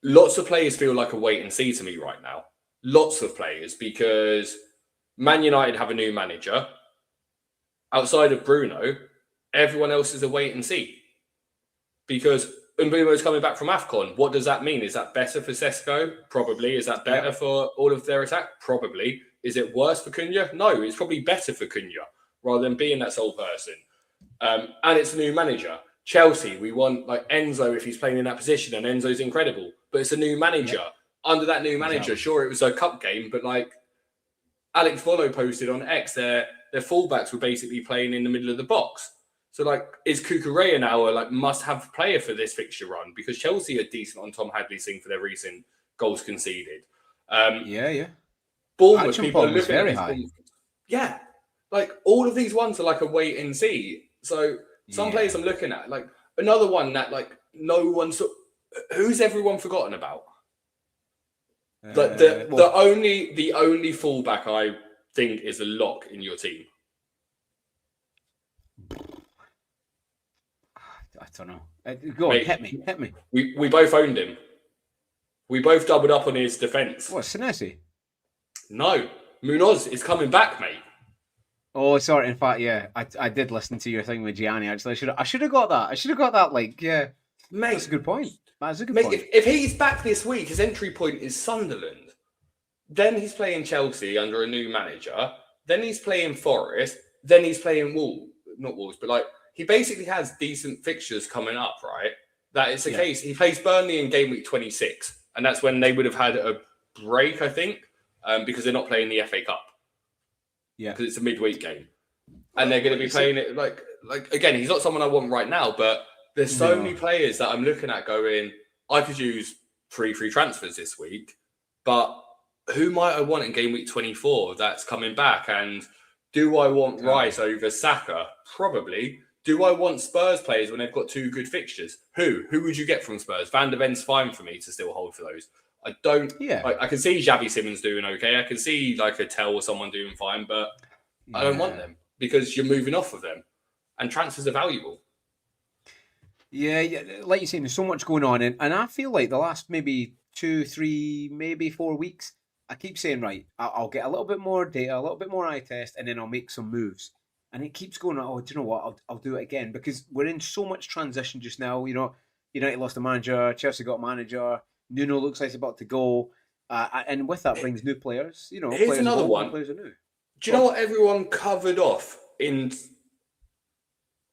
lots of players feel like a wait and see to me right now. Lots of players, because Man United have a new manager. Outside of Bruno, everyone else is a wait and see. Because Mbeumo's coming back from AFCON. What does that mean? Is that better for Sesko? Probably. Is that better for all of their attack? Probably. Is it worse for Cunha? No, it's probably better for Cunha rather than being that sole person. And it's a new manager. Chelsea, we want like Enzo if he's playing in that position, and Enzo's incredible. But it's a new manager. Yeah. Under that new manager, sure, it was a cup game, but like Alex Volo posted on X, their fullbacks were basically playing in the middle of the box. So, like, is Cucurella now a must-have player for this fixture run? Because Chelsea are decent on Tom Hadley's thing for their recent goals conceded. Bournemouth, people are looking at these high. Yeah. Like, all of these ones are like a wait and see. So, some players I'm looking at, like, another one that, like, no one's... Who's everyone forgotten about? The only fullback I think is a lock in your team. I don't know. Go on, hit me. We both owned him. We both doubled up on his defence. What, Senesi? No. Munoz is coming back, mate. Oh, sorry. In fact, yeah, I did listen to your thing with Gianni. Actually, I should have got that. Mate, that's a good point. That's a good point. If he's back this week, his entry point is Sunderland. Then he's playing Chelsea under a new manager. Then he's playing Forest. Then he's playing not Wolves, but like he basically has decent fixtures coming up, right? That is the case. He plays Burnley in game week 26, and that's when they would have had a break, I think, because they're not playing the FA Cup. Yeah, because it's a midweek game, and they're going to be playing it like again. He's not someone I want right now, but there's so many players that I'm looking at going. I could use free transfers this week, but who might I want in game week 24 that's coming back? And do I want Rice over Saka? Probably. Do I want Spurs players when they've got two good fixtures? Who would you get from Spurs? Van der Ven's fine for me to still hold for those. I don't. Yeah. I can see Xavi Simons doing okay. I can see like a Tell or someone doing fine, but I don't want them because you're moving off of them, and transfers are valuable. Yeah, like you're saying, there's so much going on, and I feel like the last maybe 2, 3, maybe 4 weeks, I keep saying, right, I'll get a little bit more data, a little bit more eye test, and then I'll make some moves. And it keeps going, oh, do you know what? I'll do it again because we're in so much transition just now. You know, United lost a manager, Chelsea got a manager, Nuno looks like he's about to go. And with that brings new players. You know, here's another one. Players are new. Do you know what everyone covered off in,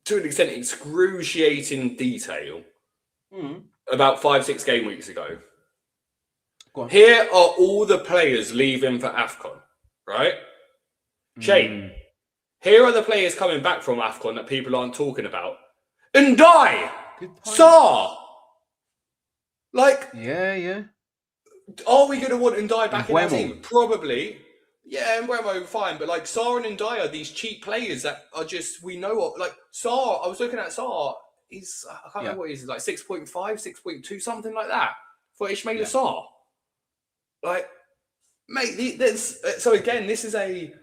to an extent, excruciating detail about 5-6 game weeks ago? Here are all the players leaving for AFCON, right? Shane, here are the players coming back from AFCON that people aren't talking about. Ndai! Sarr! Like... Yeah. Are we going to want Ndai back in our team? Probably. Yeah, and Mbeumo, fine. But like Sarr and Ndai are these cheap players that are just, we know of. Like Sarr, I was looking at Sarr. He's, I can't remember what he is, like 6.5, 6.2, something like that for Ismaila Sarr. Like, mate, so again, this is a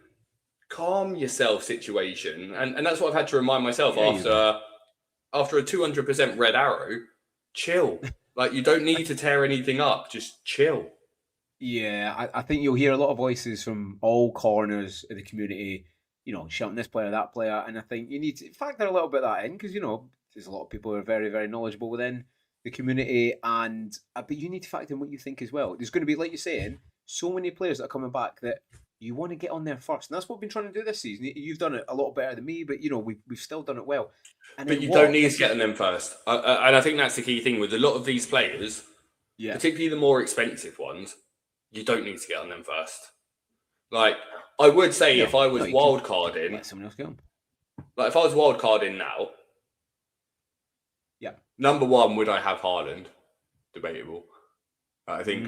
calm yourself situation. And that's what I've had to remind myself after a 200% red arrow. Chill. Like, you don't need to tear anything up. Just chill. Yeah, I think you'll hear a lot of voices from all corners of the community, you know, shouting this player, that player. And I think you need to factor a little bit of that in because, you know, there's a lot of people who are very, very knowledgeable within the community. But you need to factor in what you think as well. There's going to be, like you're saying, so many players that are coming back that you want to get on there first. And that's what we've been trying to do this season. You've done it a lot better than me, but, you know, we've still done it well. But you don't need to get on them first. And I think that's the key thing with a lot of these players, particularly the more expensive ones, you don't need to get on them first. Like, I would say if I was wildcarding... Let someone else go. Like, if I was wildcarding now, number one, would I have Haaland? Debatable. I think,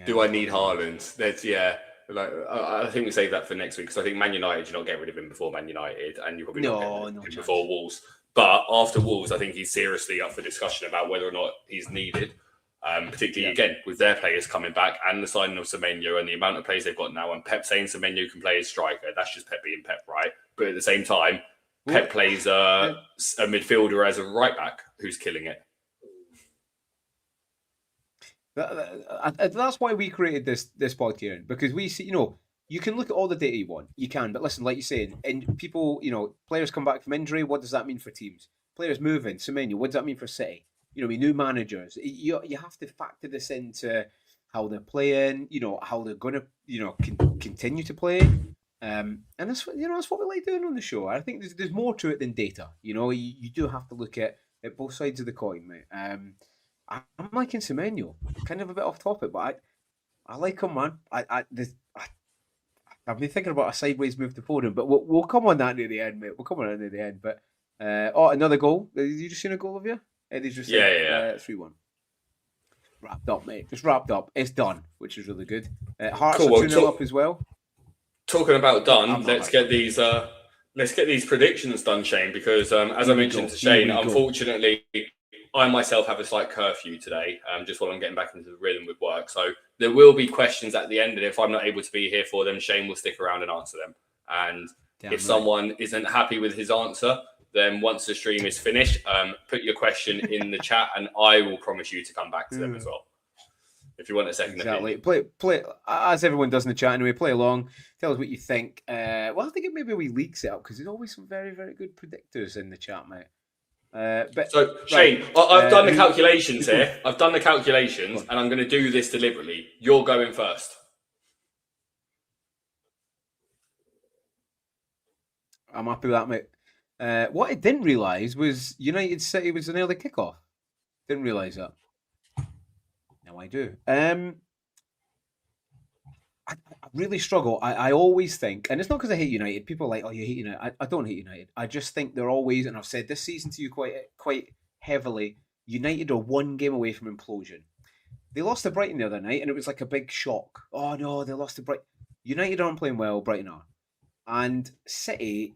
do I need Haaland? I think we save that for next week because I think Man United, you're not getting rid of him before Man United, and you probably not getting rid of him before Wolves. But after Wolves, I think he's seriously up for discussion about whether or not he's needed. Particularly again with their players coming back and the signing of Semenyo and the amount of players they've got now, and Pep saying Semenyo can play as striker. That's just Pep being Pep, right? But at the same time, Pep plays a midfielder as a right back who's killing it. That's why we created this pod, Kieran, because we see, you know, you can look at all the data you want, you can, but listen, like you're saying, and people, you know, players come back from injury. What does that mean for teams? players moving. Semenyo, what does that mean for City? You know, with new managers, you have to factor this into how they're playing. You know, how they're going to continue to play. And that's that's what we like doing on the show. I think there's more to it than data. You know, you do have to look at both sides of the coin, mate. I'm liking Semenyo. Kind of a bit off topic, but I like him, man. I've been thinking about a sideways move to Foden, but we'll come on that near the end, mate. We'll come on that near the end. But another goal. Have you just seen a goal of you? Eddie's just yeah. 3-1. Wrapped up, mate. Just wrapped up. It's done, which is really good. Hearts Cool, are 2-0 up as well. Talking about done, let's get these predictions done, Shane, because as I mentioned to Shane, unfortunately, I myself have a slight curfew today, just while I'm getting back into the rhythm with work. So there will be questions at the end, and if I'm not able to be here for them, Shane will stick around and answer them. And if someone isn't happy with his answer, then once the stream is finished, put your question in the chat, and I will promise you to come back to them as well. If you want a second opinion. Play as everyone does in the chat anyway. Play along. Tell us what you think. Well, I think maybe we leak it up because there's always some very, very good predictors in the chat, mate. So Shane, I've done the calculations here. I've done the calculations, and I'm going to do this deliberately. You're going first. I'm happy with that, mate. What I didn't realise was United City was an early kickoff. Didn't realise that. Now I do. I really struggle. I always think, and it's not because I hate United. People are like, "Oh, you hate United." I don't hate United. I just think they're always, and I've said this season to you quite heavily. United are one game away from implosion. They lost to Brighton the other night, and it was like a big shock. Oh no, they lost to Brighton. United aren't playing well. Brighton are, and City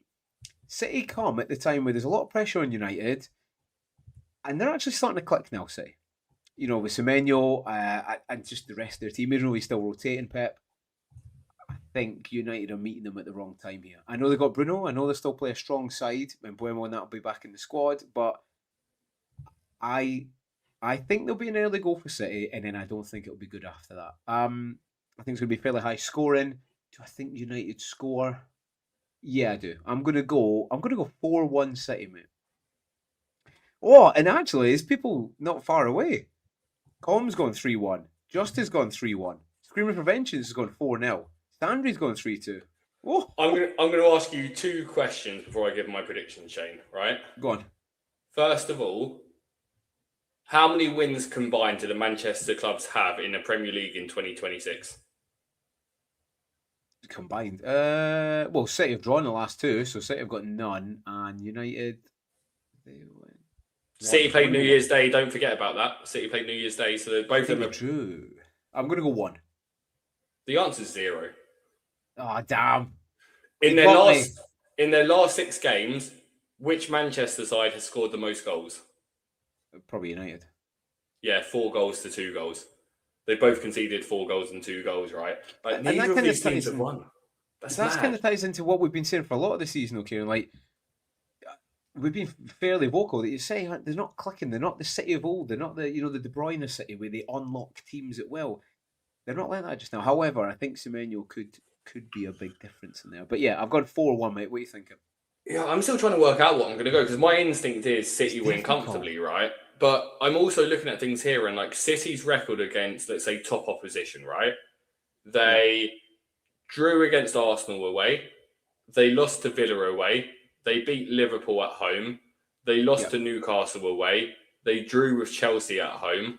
come at the time where there's a lot of pressure on United, and they're actually starting to click now. City. You know, with Semenyo and just the rest of their team, even though he's still rotating, Pep, I think United are meeting them at the wrong time here. I know they got Bruno. I know they still play a strong side, and Buemo and that'll be back in the squad. But I think there'll be an early goal for City, and then I don't think it'll be good after that. I think it's going to be fairly high scoring. Do I think United score? Yeah, I do. I'm going to go 4-1 City, mate. Oh, and actually, there's people not far away. Com's gone 3-1. Just has gone 3-1. Screaming Preventions has gone 4-0. Stanley's gone 3-2. Oh. I'm going to ask you two questions before I give my prediction, Shane, right? Go on. First of all, how many wins combined do the Manchester clubs have in the Premier League in 2026? Combined? Well, City have drawn the last two, so City have got none, and United... City played New Year's Day. Don't forget about that. City played New Year's Day, so both of them are true. I'm going to go 1. The answer's 0. Oh, damn! In their last 6 games, which Manchester side has scored the most goals? Probably United. Yeah, 4 goals to 2 goals. They both conceded 4 goals and 2 goals, right? Like, and neither of these teams have won. That's kind of ties into what we've been saying for a lot of the season, okay? Like, we've been fairly vocal that you say they're not clicking. They're not the City of old. They're not the the De Bruyne City where they unlock teams at will. They're not like that just now. However, I think Semenyo could be a big difference in there. But yeah, I've gone 4-1, mate. What are you thinking? Yeah, I'm still trying to work out what I'm going to go because my instinct is City win comfortably, right? But I'm also looking at things here and like City's record against, let's say, top opposition, right? They drew against Arsenal away. They lost to Villa away. They beat Liverpool at home. They lost to Newcastle away. They drew with Chelsea at home.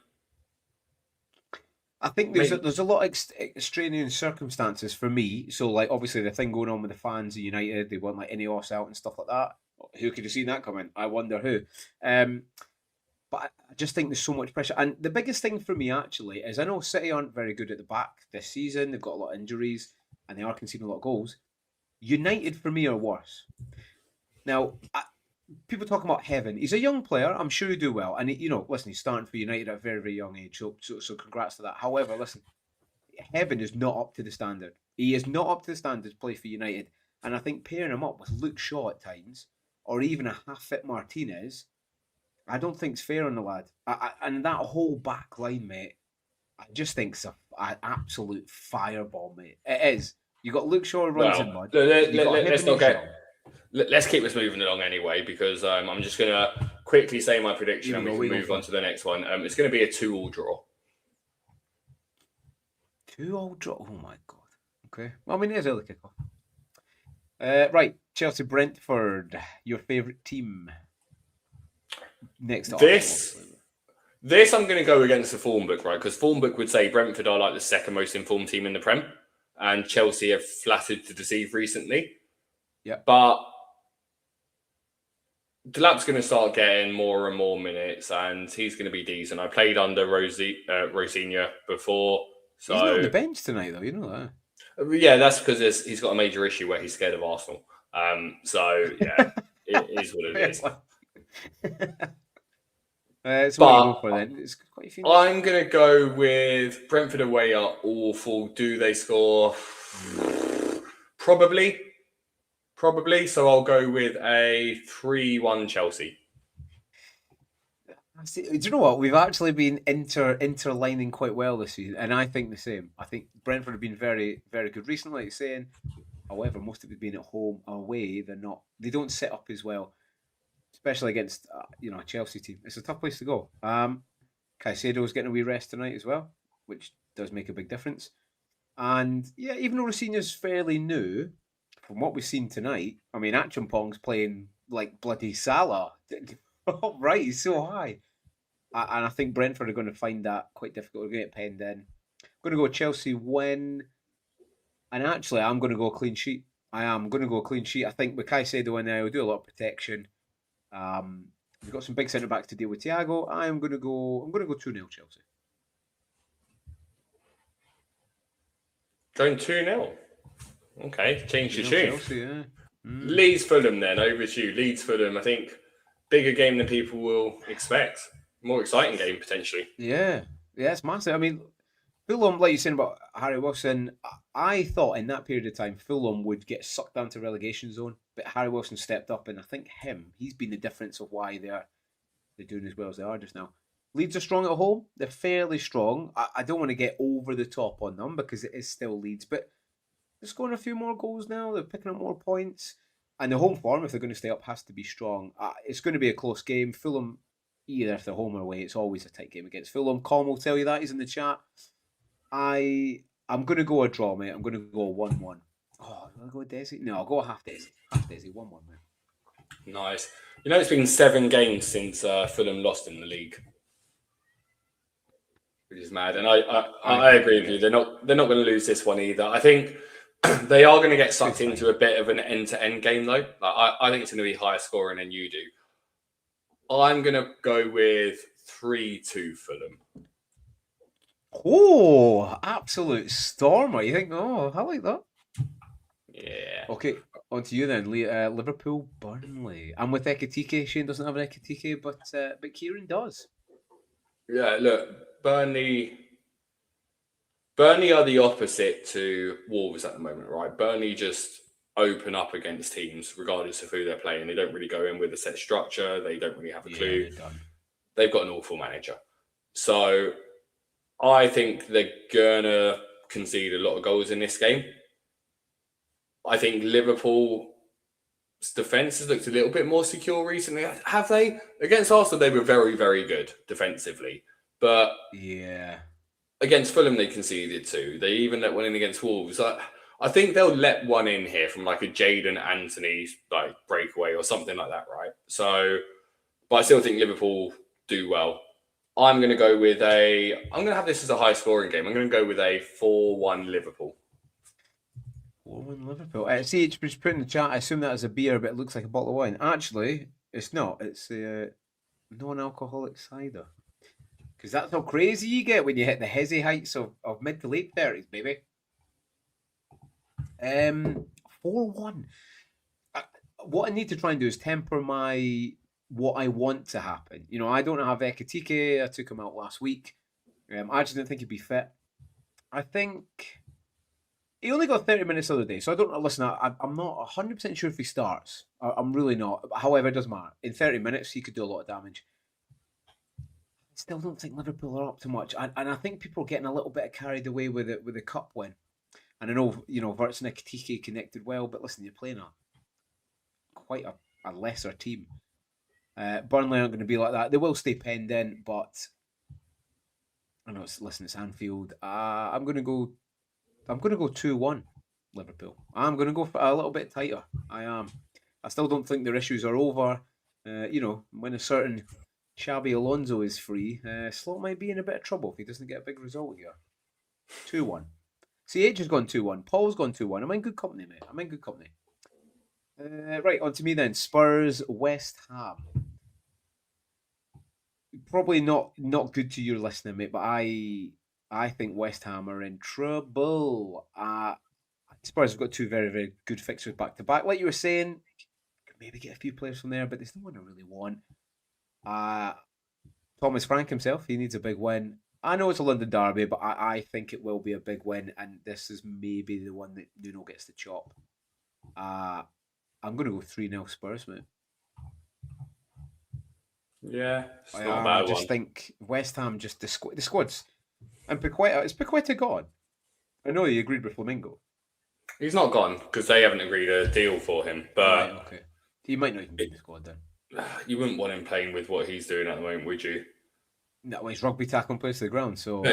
I think there's a lot of extraneous circumstances for me. So, like, obviously, the thing going on with the fans of United, they want, like, Ineos out and stuff like that. Who could have seen that coming? I wonder who. But I just think there's so much pressure. And the biggest thing for me, actually, is I know City aren't very good at the back this season. They've got a lot of injuries, and they are conceding a lot of goals. United, for me, are worse. Now, people talk about Heaven. He's a young player. I'm sure he'll do well. And, listen, he's starting for United at a very, very young age. So congrats to that. However, listen, Heaven is not up to the standard. He is not up to the standard to play for United. And I think pairing him up with Luke Shaw at times, or even a half-fit Martinez, I don't think it's fair on the lad. And that whole back line, mate, I just think it's an absolute fireball, mate. It is. You got Luke Shaw runs in mud. Let's keep this moving along anyway, because I'm just gonna quickly say my prediction Here and we we can go move on to the next one. It's going to be a 2-2 draw. 2-2 draw. Oh my god. Okay. Well, I mean, there's early kickoff. Right, Chelsea Brentford, your favourite team. Next to This Arsenal, I'm going to go against the form book, right? Because form book would say Brentford are like the second most informed team in the Prem, and Chelsea have flattered to deceive recently. Yeah. But Delap's going to start getting more and more minutes, and he's going to be decent. I played under Rosignol before, so he's not on the bench tonight, though. You know that. Yeah, that's because he's got a major issue where he's scared of Arsenal. So yeah, it is what it is. So what you go for then? It's quite a few. I'm going to go with Brentford away are awful. Do they score? Probably. So I'll go with a 3-1 Chelsea. Do you know what? We've actually been interlining quite well this season, and I think the same. I think Brentford have been very, very good recently, like you're saying. However, most of it being at home, away, they don't set up as well, especially against a Chelsea team. It's a tough place to go. Caicedo's getting a wee rest tonight as well, which does make a big difference. And yeah, even though Rosinha's fairly new, from what we've seen tonight, I mean, Achampong's playing like bloody Salah. Oh, right, he's so high. And I think Brentford are going to find that quite difficult. We're going to get penned in. I'm going to go Chelsea win. And actually, I'm going to go clean sheet. I am going to go clean sheet. I think with Caicedo in there, we'll do a lot of protection. We've got some big centre backs to deal with. Thiago, I'm going to go 2-0 Chelsea. Going 2-0. Okay, change your tune. Chelsea, yeah. Leeds Fulham then, over to you. Leeds Fulham, I think bigger game than people will expect. More exciting game potentially. Yeah, it's massive. I mean, Fulham, like you said about Harry Wilson, I thought in that period of time Fulham would get sucked down to relegation zone, but Harry Wilson stepped up, and I think he's been the difference of why they're doing as well as they are just now. Leeds are strong at home. They're fairly strong. I don't want to get over the top on them because it is still Leeds, but they're scoring a few more goals now. They're picking up more points. And the home form, if they're going to stay up, has to be strong. It's going to be a close game. Fulham, either if they're home or away, it's always a tight game against Fulham. Colm will tell you that. He's in the chat. I'm going to go a draw, mate. I'm going to go 1-1. Oh, do I go Desi? No, I'll go a half Desi. 1-1, mate. Nice. It's been 7 games since Fulham lost in the league, which is mad. And I agree with you. They're not going to lose this one either. I think they are going to get sucked into a bit of an end-to-end game, though. I think it's going to be higher scoring than you do. I'm going to go with 3-2 Fulham. Oh, absolute stormer. You think, I like that. Yeah. Okay, on to you then. Liverpool, Burnley. I'm with Ekitike. Shane doesn't have an Ekitike, but Kieran does. Yeah, look, Burnley are the opposite to Wolves at the moment, right? Burnley just open up against teams regardless of who they're playing. They don't really go in with a set structure. They don't really have a clue. They've got an awful manager. So I think they're going to concede a lot of goals in this game. I think Liverpool's defence has looked a little bit more secure recently. Have they? Against Arsenal, they were very, very good defensively. But yeah, against Fulham, they conceded 2. They even let one in against Wolves. I think they'll let one in here from like a Jadon Anthony breakaway or something like that, right? So, but I still think Liverpool do well. I'm going to go with I'm going to have this as a high scoring game. I'm going to go with a 4-1 Liverpool. 4-1 Liverpool. CH just put in the chat, I assume that is a beer, but it looks like a bottle of wine. Actually, it's not. It's a non-alcoholic cider. Because that's how crazy you get when you hit the hezzy heights of mid to late 30s, baby. 4-1. What I need to try and do is temper what I want to happen. I don't have Ekitike. I took him out last week. I just didn't think he'd be fit. I think he only got 30 minutes the other day, so I don't listen. I'm not 100% sure if he starts. I'm really not. However, it doesn't matter. In 30 minutes, he could do a lot of damage. I still don't think Liverpool are up to much, and I think people are getting a little bit carried away with the cup win. And I know Verts and Ekitike connected well, but listen, you're playing quite a lesser team. Burnley aren't going to be like that. They will stay penned in, but I know it's Anfield. I'm going to go 2-1 Liverpool. I'm going to go for a little bit tighter. I am. I still don't think their issues are over. When a certain Xabi Alonso is free, Slot might be in a bit of trouble if he doesn't get a big result here. 2-1. CH has gone 2-1. Paul's gone 2-1. I'm in good company, mate. I'm in good company. Right, on to me then. Spurs, West Ham. Probably not good to your listening, mate, but I think West Ham are in trouble. Spurs have got two very, very good fixtures back to back. Like you were saying, could maybe get a few players from there, but there's no one I really want. Thomas Frank himself, he needs a big win. I know it's a London derby, but I think it will be a big win, and this is maybe the one that Nuno gets the chop. I'm going to go 3-0 Spurs, mate. Yeah, it's not a bad one. I just think West Ham, just the squads. And Paqueta gone? I know he agreed with Flamingo. He's not gone because they haven't agreed a deal for him. But right, okay. He might not even be in the squad then. You wouldn't want him playing with what he's doing at the moment, would you? No, well, he's rugby tackling plays to the ground. So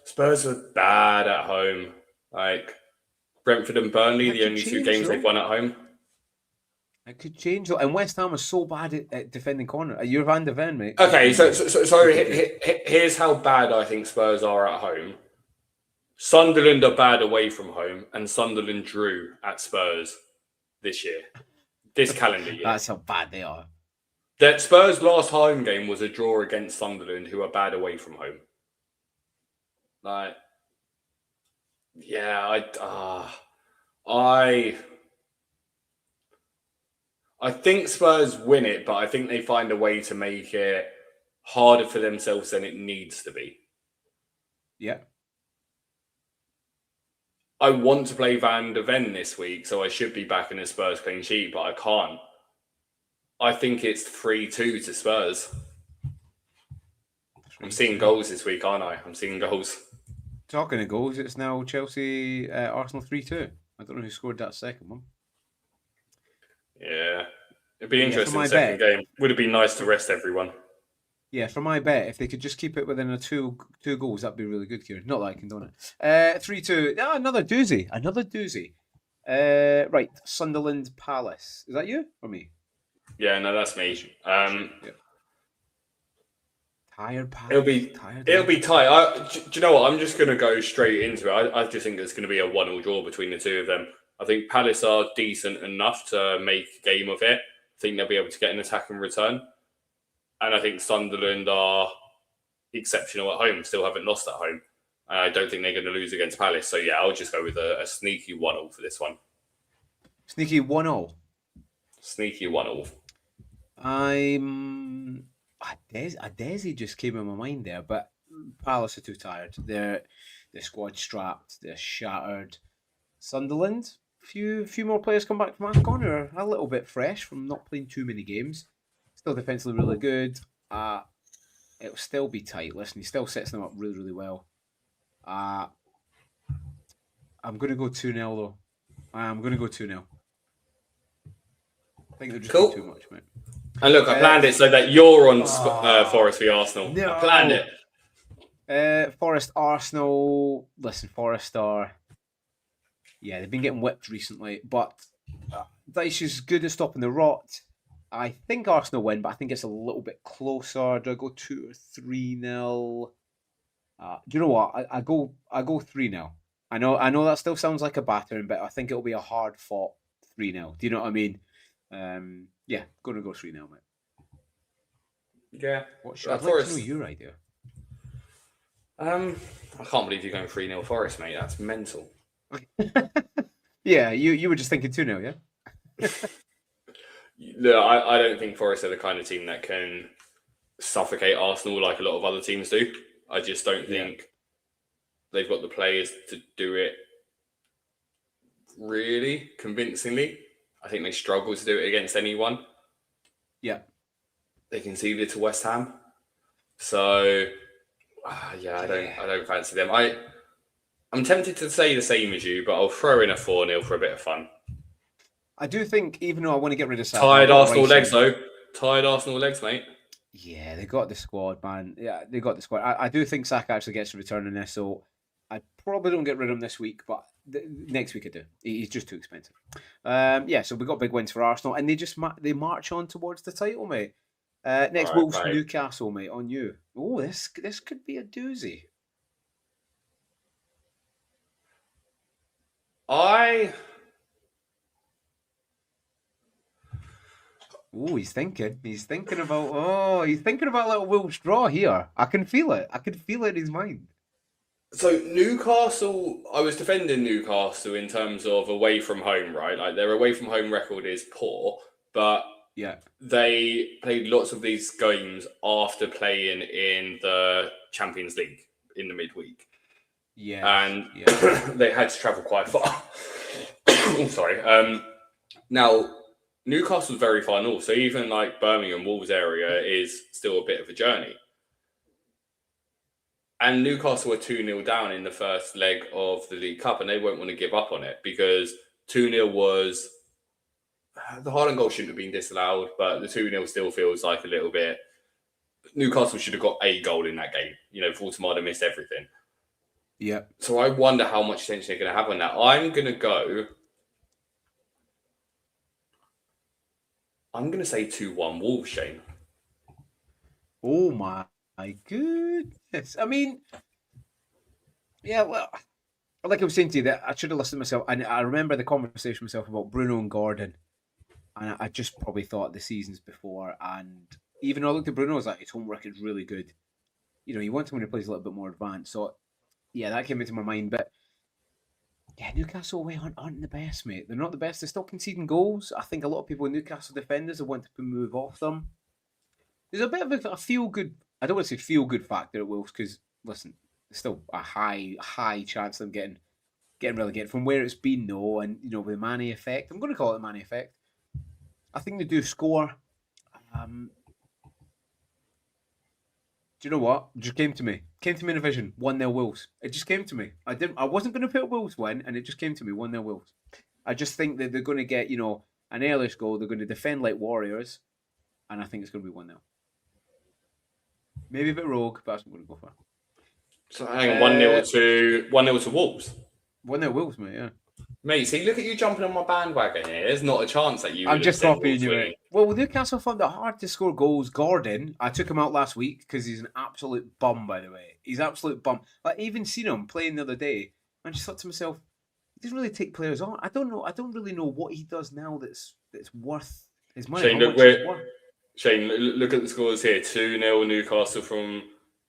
Spurs are bad at home. Like Brentford and Burnley, the only two games they've won at home. It could change, and West Ham are so bad at defending corner. You're Van de Ven, mate. Okay, so here's how bad I think Spurs are at home. Sunderland are bad away from home, and Sunderland drew at Spurs this calendar year. That's how bad they are. That Spurs' last home game was a draw against Sunderland, who are bad away from home. I think Spurs win it, but I think they find a way to make it harder for themselves than it needs to be. Yeah. I want to play Van de Ven this week, so I should be back in a Spurs clean sheet, but I can't. I think it's 3-2 to Spurs. I'm seeing goals this week, aren't I? I'm seeing goals. Talking of goals, it's now Chelsea, Arsenal 3-2. I don't know who scored that second one. Yeah. It'd be interesting the second game. Would have been nice to rest everyone. Yeah, for my bet, if they could just keep it within a two goals, that'd be really good, Kieran. Not that I can do it. 3-2. Another doozy. Right, Sunderland Palace. Is that you or me? Yeah, no, that's me. Yeah. Tired Palace. It'll be tight. Do you know what? I'm just going to go straight into it. I just think it's going to be a 1-1 draw between the two of them. I think Palace are decent enough to make a game of it. I think they'll be able to get an attack and return. And I think Sunderland are exceptional at home, still haven't lost at home. I don't think they're going to lose against Palace. So, yeah, I'll just go with a sneaky 1-1 for this one. Sneaky 1-0? Sneaky 1-0. Adesi just came in my mind there, but Palace are too tired. Their squad strapped, they're shattered. Sunderland, few more players come back from AFCON who are a little bit fresh from not playing too many games. Still defensively really good. It'll still be tight. Listen, he still sets them up really, really well. I'm going to go 2-0 though. I'm going to go 2-0. I think they're just too much, mate. And look, I planned it so that you're on Forest v Arsenal. No. I planned it. Forest, Arsenal. Listen, Forest are... Yeah, they've been getting whipped recently, but Dyche is good at stopping the rot. I think Arsenal win, but I think it's a little bit closer. Do I go 2 or 3-0? Do you know what? I go 3-0. I know that still sounds like a battering, but I think it'll be a hard fought 3-0. Do you know what I mean? Yeah, going to go 3-0, mate. Yeah. I'd like to know your idea. I can't believe you're going 3-0 Forest, mate. That's mental. Yeah, you were just thinking 2-0, yeah? No, I don't think Forest are the kind of team that can suffocate Arsenal like a lot of other teams do. I just don't think they've got the players to do it really convincingly. I think they struggle to do it against anyone. Yeah. They conceded to West Ham. So, I don't fancy them. I'm tempted to say the same as you, but I'll throw in a 4-0 for a bit of fun. I do think, even though I want to get rid of Saka, Tired I've got Arsenal Rice legs, in. though. Tired Arsenal legs, mate. Yeah, they got the squad, man. Yeah, they got the squad. I do think Saka actually gets a return in this, so I probably don't get rid of him this week, but next week I do. He's just too expensive. Yeah, so we got big wins for Arsenal, and they just they march on towards the title, mate. Next, All right, Wolves mate. Newcastle, mate, on you. Oh, this could be a doozy. I Oh, he's thinking. He's thinking about. Oh, he's thinking about a little Wolves draw here. I can feel it. I can feel it in his mind. So Newcastle, I was defending Newcastle in terms of away from home, right? Like their away from home record is poor, but Yeah. they played lots of these games after playing in the Champions League in the midweek. Yeah. And they had to travel quite far. Oh, sorry. Now, Newcastle's very far north, so even like Birmingham, Wolves area is still a bit of a journey. And Newcastle were 2-0 down in the first leg of the League Cup, and they won't want to give up on it because 2-0 was... The Haaland goal shouldn't have been disallowed, but the 2-0 still feels like a little bit... Newcastle should have got a goal in that game. You know, Fortemada missed everything. Yeah. So I wonder how much attention they're going to have on that. I'm going to go... I'm going to say 2-1 Wolves, Shane. Oh my goodness. I mean, yeah, well, like I was saying to you, that I should have listened to myself. And I remember the conversation with myself about Bruno and Gordon. And I just probably thought the seasons before. And even though I looked at Bruno, I was like, his homework is really good. You know, you want someone who plays a little bit more advanced. So, yeah, that came into my mind. But, yeah, Newcastle away aren't the best, mate. They're not the best. They're still conceding goals. I think a lot of people in Newcastle defenders will want to move off them. There's a bit of a feel good. I don't want to say feel good factor at Wolves because listen, there's still a high chance of them getting relegated from where it's been though, and you know the Mane effect. I'm going to call it the Mane effect. I think they do score. Do you know what? It just came to me. Came to me in a vision. 1-0 Wolves. It just came to me. I wasn't going to put Wolves win, and it just came to me. 1-0 Wolves. I just think that they're going to get an early goal. They're going to defend like warriors, and I think it's going to be 1-0. Maybe a bit rogue, but that's what I'm going to go for. So hang on, 1-0 to Wolves. 1-0 Wolves, mate, yeah. Mate, see, look at you jumping on my bandwagon here. There's not a chance that you I'm would just have said copying Wolves you, winning. mate. Well, Newcastle found it hard to score goals. Gordon, I took him out last week because he's an absolute bum, by the way. He's an absolute bum. Like, even seen him playing the other day, and I just thought to myself, he doesn't really take players on. I don't know. I don't really know what he does now that's worth his money. Shane, Shane, look at the scores here. 2-0 Newcastle from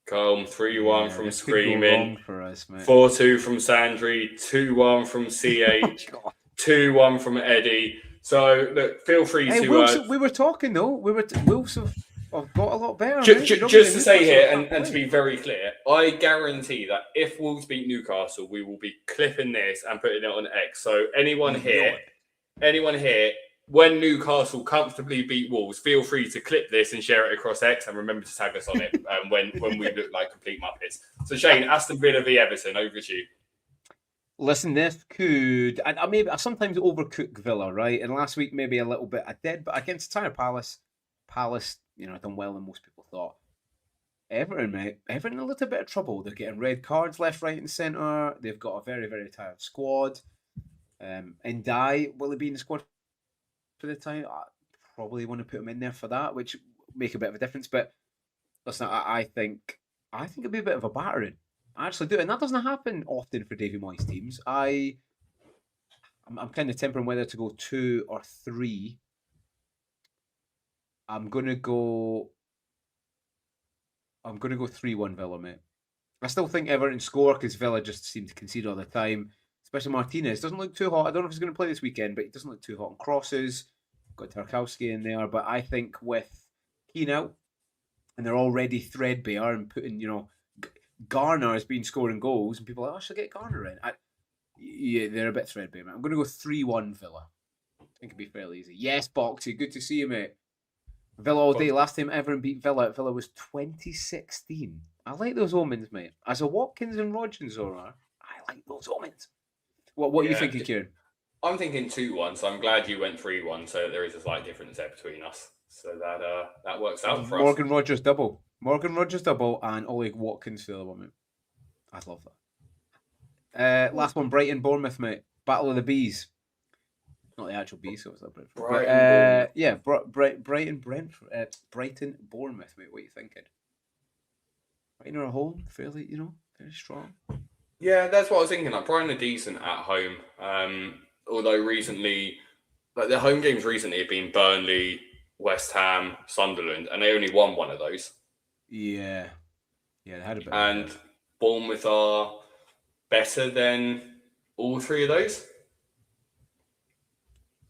Calm, 3-1 from Screaming, for us, mate. 4-2 from Sandry, 2-1 from CH, 2-1 from Eddie. So look, feel free to. Wolves, we were talking though. Wolves have got a lot better. Just to say here, and to be very clear, I guarantee that if Wolves beat Newcastle, we will be clipping this and putting it on X. So anyone here, when Newcastle comfortably beat Wolves, feel free to clip this and share it across X, and remember to tag us on it when we look like complete muppets. So Shane, Aston Villa v Everton, over to you. Listen, this could... I sometimes overcook Villa, right? And last week maybe a little bit I did, but against Palace, done well than most people thought. Everton, mate. Everton a little bit of trouble. They're getting red cards left, right and centre. They've got a very, very tired squad. Ndiaye, will he be in the squad for the time? I probably want to put him in there for that, which make a bit of a difference. But listen, I think it'd be a bit of a battering. I actually do, and that doesn't happen often for Davy Moyes teams. I'm kind of tempering whether to go 2 or 3. I'm gonna go 3-1 Villa, mate. I still think Everton score because Villa just seem to concede all the time. Especially Martinez doesn't look too hot. I don't know if he's going to play this weekend, but he doesn't look too hot on crosses. Got Tarkowski in there, but I think with Keane out, and they're already threadbare and putting, Garner has been scoring goals, and people are like, I should get Garner in. Yeah, they're a bit threadbare, man. I'm going to go 3-1 Villa. I think it'd be fairly easy. Yes, Boxy, good to see you, mate. Villa all day. Last time Everton beat Villa was 2016. I like those omens, mate. As a Watkins and Rodgers owner, I like those omens. What are you thinking, Kieran? I'm thinking 2-1, so I'm glad you went 3-1, so there is a slight difference there between us. So that works out for us. Morgan Rogers double. Morgan Rogers double and Ollie Watkins for the other one, mate. I love that. Last one, Brighton Bournemouth, mate. Battle of the Bees. Not the actual bees, so it's not Brentford. Brighton, Bournemouth. Yeah, Brighton Bournemouth, mate. What are you thinking? Brighton are at home, fairly, very strong. Yeah, that's what I was thinking. Like Brighton are decent at home. Although recently, like their home games recently have been Burnley, West Ham, Sunderland, and they only won one of those. Yeah, they had a bit. And Bournemouth are better than all three of those.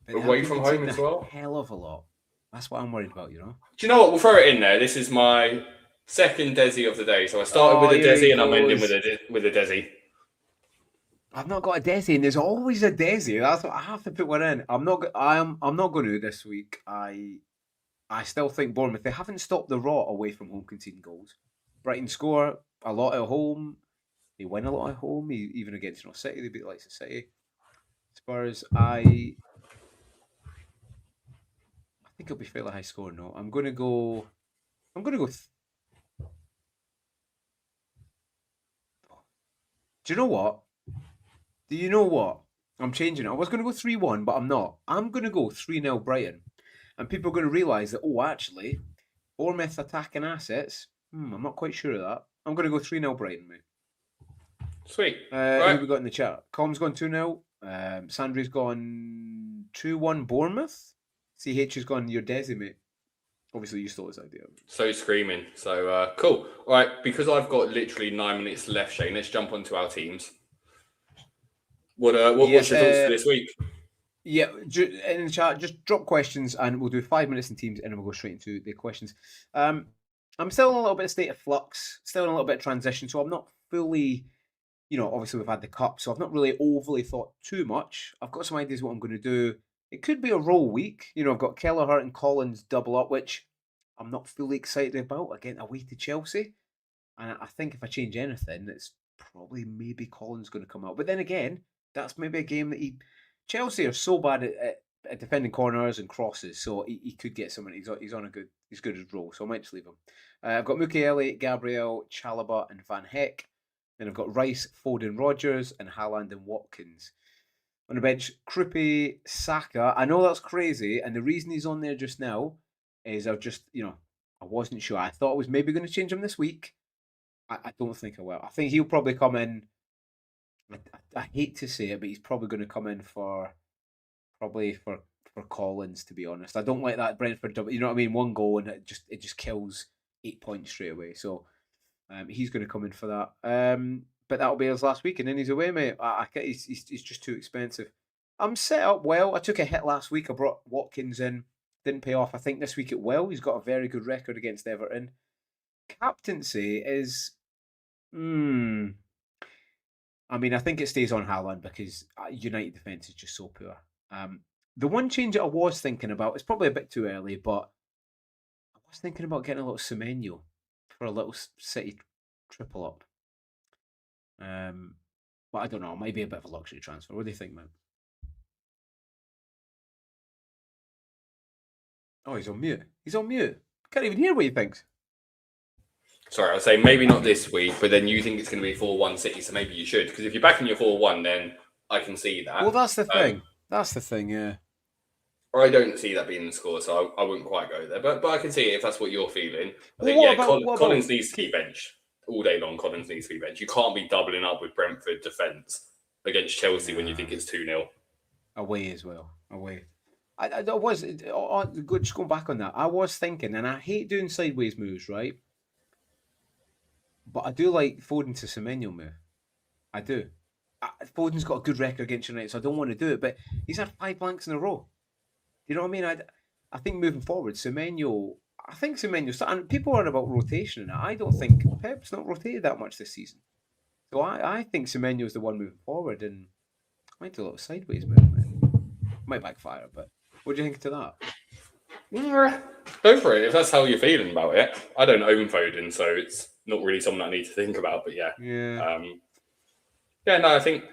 Away from home as well. Hell of a lot. That's what I'm worried about, Do you know what? We'll throw it in there. This is my second Desi of the day. So I started with a Desi and I'm ending with a Desi. I've not got a Desi, and there's always a Desi. That's what I have to put one in. I'm not going to this week. I still think Bournemouth, they haven't stopped the rot away from home conceding goals. Brighton score a lot at home. They win a lot at home, even against City. They beat the likes of City. Spurs, I think it'll be fairly high score. No, I'm going to go. Do you know what? I'm changing it. I was going to go 3-1, but I'm not. I'm going to go 3-0 Brighton. And people are going to realise that, actually, Bournemouth attacking assets, I'm not quite sure of that. I'm going to go 3-0 Brighton, mate. Sweet. Right. Who we got in the chat? Com's gone 2-0. Sandry's gone 2-1 Bournemouth. CH has gone your Desi, mate. Obviously, you stole his idea. So screaming. So, cool. All right, because I've got literally 9 minutes left, Shane, let's jump onto our teams. What's your thoughts for this week? Yeah, in the chat, just drop questions and we'll do 5 minutes in teams and then we'll go straight into the questions. I'm still in a little bit of state of flux, still in a little bit of transition, so I'm not fully, obviously we've had the cup, so I've not really overly thought too much. I've got some ideas what I'm going to do. It could be a roll week. I've got Kelleher and Collins double up, which I'm not fully excited about, again, away to Chelsea. And I think if I change anything, it's probably maybe Collins going to come out. But then again, that's maybe a game that Chelsea are so bad at defending corners and crosses, so he could get someone. He's on he's good as role, so I might just leave him. I've got Mukiele, Gabriel, Chalobah, and Van Heck. Then I've got Rice, Foden, Rogers, and Haaland and Watkins. On the bench, Kruppe, Saka. I know that's crazy, and the reason he's on there just now is I wasn't sure. I thought I was maybe going to change him this week. I don't think I will. I think he'll probably come in. I hate to say it, but he's probably going to come in for Collins, to be honest. I don't like that Brentford double. You know what I mean? One goal and it just kills 8 points straight away. So he's going to come in for that. But that'll be his last week, and then he's away, mate. He's just too expensive. I'm set up well. I took a hit last week. I brought Watkins in. Didn't pay off. I think this week it will. He's got a very good record against Everton. Captaincy is... I mean, I think it stays on Haaland because United defence is just so poor. The one change that I was thinking about, it's probably a bit too early, but I was thinking about getting a little Semenyo for a little City triple up. But I don't know, it might be a bit of a luxury transfer. What do you think, man? Oh, he's on mute. Can't even hear what he thinks. Sorry, I'll say maybe not this week, but then you think it's going to be 4-1 City, so maybe you should. Because if you're backing your 4-1, then I can see that. Well, that's the thing. That's the thing, yeah. Or I don't see that being the score, so I wouldn't quite go there. But I can see it if that's what you're feeling. I think, Collins needs to be benched all day long. Collins needs to be benched. You can't be doubling up with Brentford defence against Chelsea when you think it's 2-0. Away as well. Away. I was, just going back on that, I was thinking, and I hate doing sideways moves, right? But I do like Foden to Semenyo move. I do. Foden's got a good record against United, so I don't want to do it. But he's had 5 blanks in a row. You know what I mean? I think moving forward, Semenyo... And people are about rotation and that. I don't think... Pep's not rotated that much this season. So I think Semenyo's the one moving forward, and I might do a little sideways move, man. Might backfire, but what do you think to that? Go for it, if that's how you're feeling about it. I don't own Foden, so it's not really something I need to think about, but yeah. Yeah. No, I think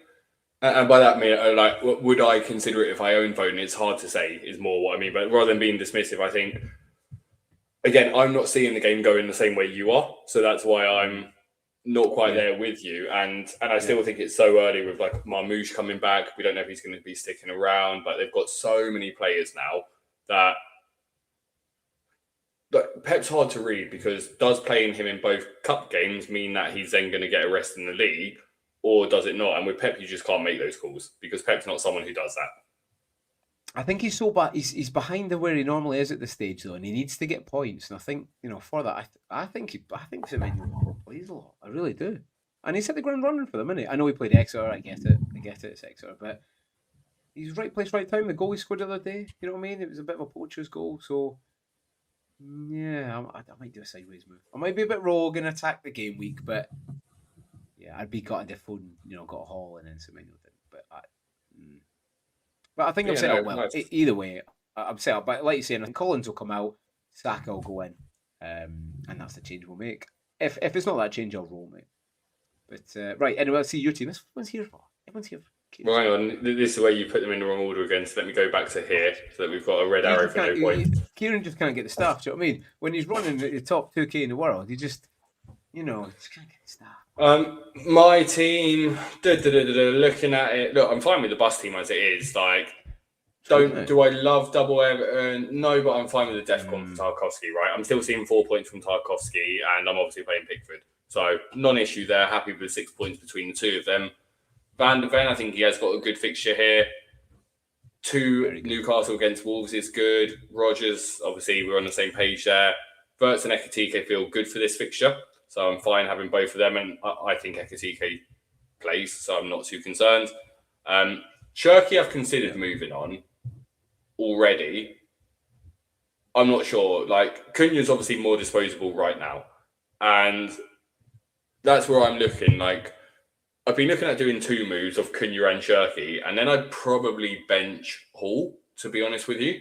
And by that I mean, like, would I consider it if I own Foden? It's hard to say, is more what I mean. But rather than being dismissive, I think, again, I'm not seeing the game going the same way you are. So that's why I'm not quite there with you. And I still think it's so early with like Marmoush coming back. We don't know if he's going to be sticking around, but they've got so many players now that Pep's hard to read, because does playing him in both cup games mean that he's then going to get a rest in the league, or does it not? And with Pep, you just can't make those calls because Pep's not someone who does that. I think he's so bad. He's behind the where he normally is at this stage, though, and he needs to get points. And I think, for that, I think Semenyo plays a lot. I really do. And he's hit the ground running for them, isn't he? I know he played Exeter. I get it. It's Exeter, but he's right place, right time. The goal he scored the other day, you know what I mean? It was a bit of a poacher's goal. So yeah, I might do a sideways move. I might be a bit rogue and attack the game week, but yeah, I'd be gutted if Foden, got a haul and then Semenyo didn't. But I think I'm set up well. Nice. Either way, I'm set up. But like you say, I think Collins will come out, Saka will go in, and that's the change we'll make. If it's not that change, I'll roll, mate. But right, anyway, I'll see your team. This one's here for. Everyone's here. Well, hang on. This is where you put them in the wrong order again. So let me go back to here so that we've got a red arrow for no point. Kieran just can't get the staff. Do you know what I mean? When he's running the top 2K in the world, he just, just can't get the staff. My team, looking at it, look, I'm fine with the bus team as it is. Like, do I love double Everton? No, but I'm fine with the DEFCON for Tarkowski, right? I'm still seeing 4 points from Tarkowski, and I'm obviously playing Pickford. So, non-issue there. Happy with 6 points between the two of them. Van de Ven, I think he has got a good fixture here. 2 Newcastle against Wolves is good. Rodgers, obviously, we're on the same page there. Verts and Ekitike feel good for this fixture. So I'm fine having both of them, and I think Ekitike plays, so I'm not too concerned. Shirky, I've considered moving on already. I'm not sure. Like, Cunha's obviously more disposable right now, and that's where I'm looking. Like, I've been looking at doing 2 moves of Cunha and Shirky, and then I'd probably bench Hall, to be honest with you,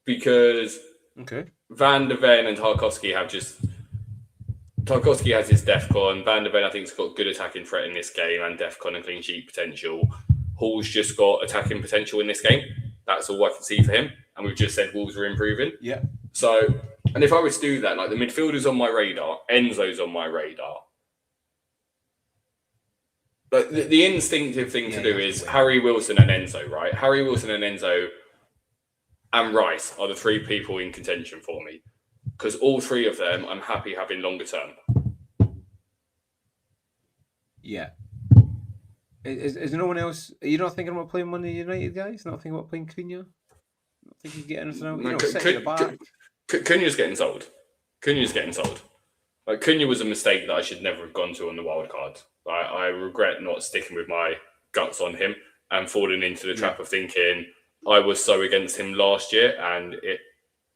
because Van de Ven and Tarkowski have Tarkowski has his DEFCON. Van de Ven, I think, has got good attacking threat in this game and DEFCON and clean sheet potential. Hall's just got attacking potential in this game. That's all I can see for him. And we've just said Wolves are improving. Yeah. So, and if I was to do that, like, the midfielder's on my radar, Enzo's on my radar. Like, the instinctive thing to do is Harry Wilson and Enzo, right? Harry Wilson and Enzo and Rice are the 3 people in contention for me, because all 3 of them I'm happy having longer term. Yeah. Is no one else? Are you not thinking about playing Monday United, guys? Not thinking about playing Cunha? Not thinking you get anything out? Cunha's getting sold. Like, Cunha was a mistake that I should never have gone to on the wild card. I regret not sticking with my guts on him and falling into the trap of thinking I was so against him last year, and it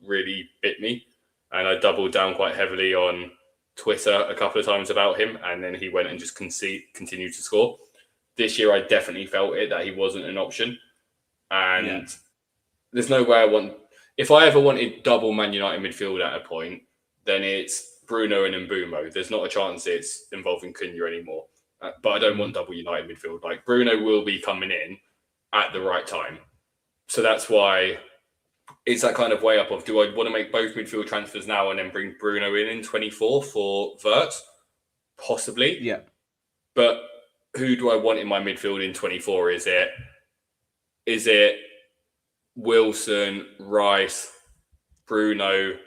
really bit me. And I doubled down quite heavily on Twitter a couple of times about him, and then he went and just continued to score. This year, I definitely felt it, that he wasn't an option. And there's no way if I ever wanted double Man United midfield at a point, then it's Bruno and Mbeumo. There's not a chance it's involving Cunha anymore. But I don't want double United midfield. Like, Bruno will be coming in at the right time. So that's why it's that kind of way up of, do I want to make both midfield transfers now and then bring Bruno in 24 for Vert? Possibly. Yeah. But who do I want in my midfield in 24? Is it Wilson, Rice, Bruno?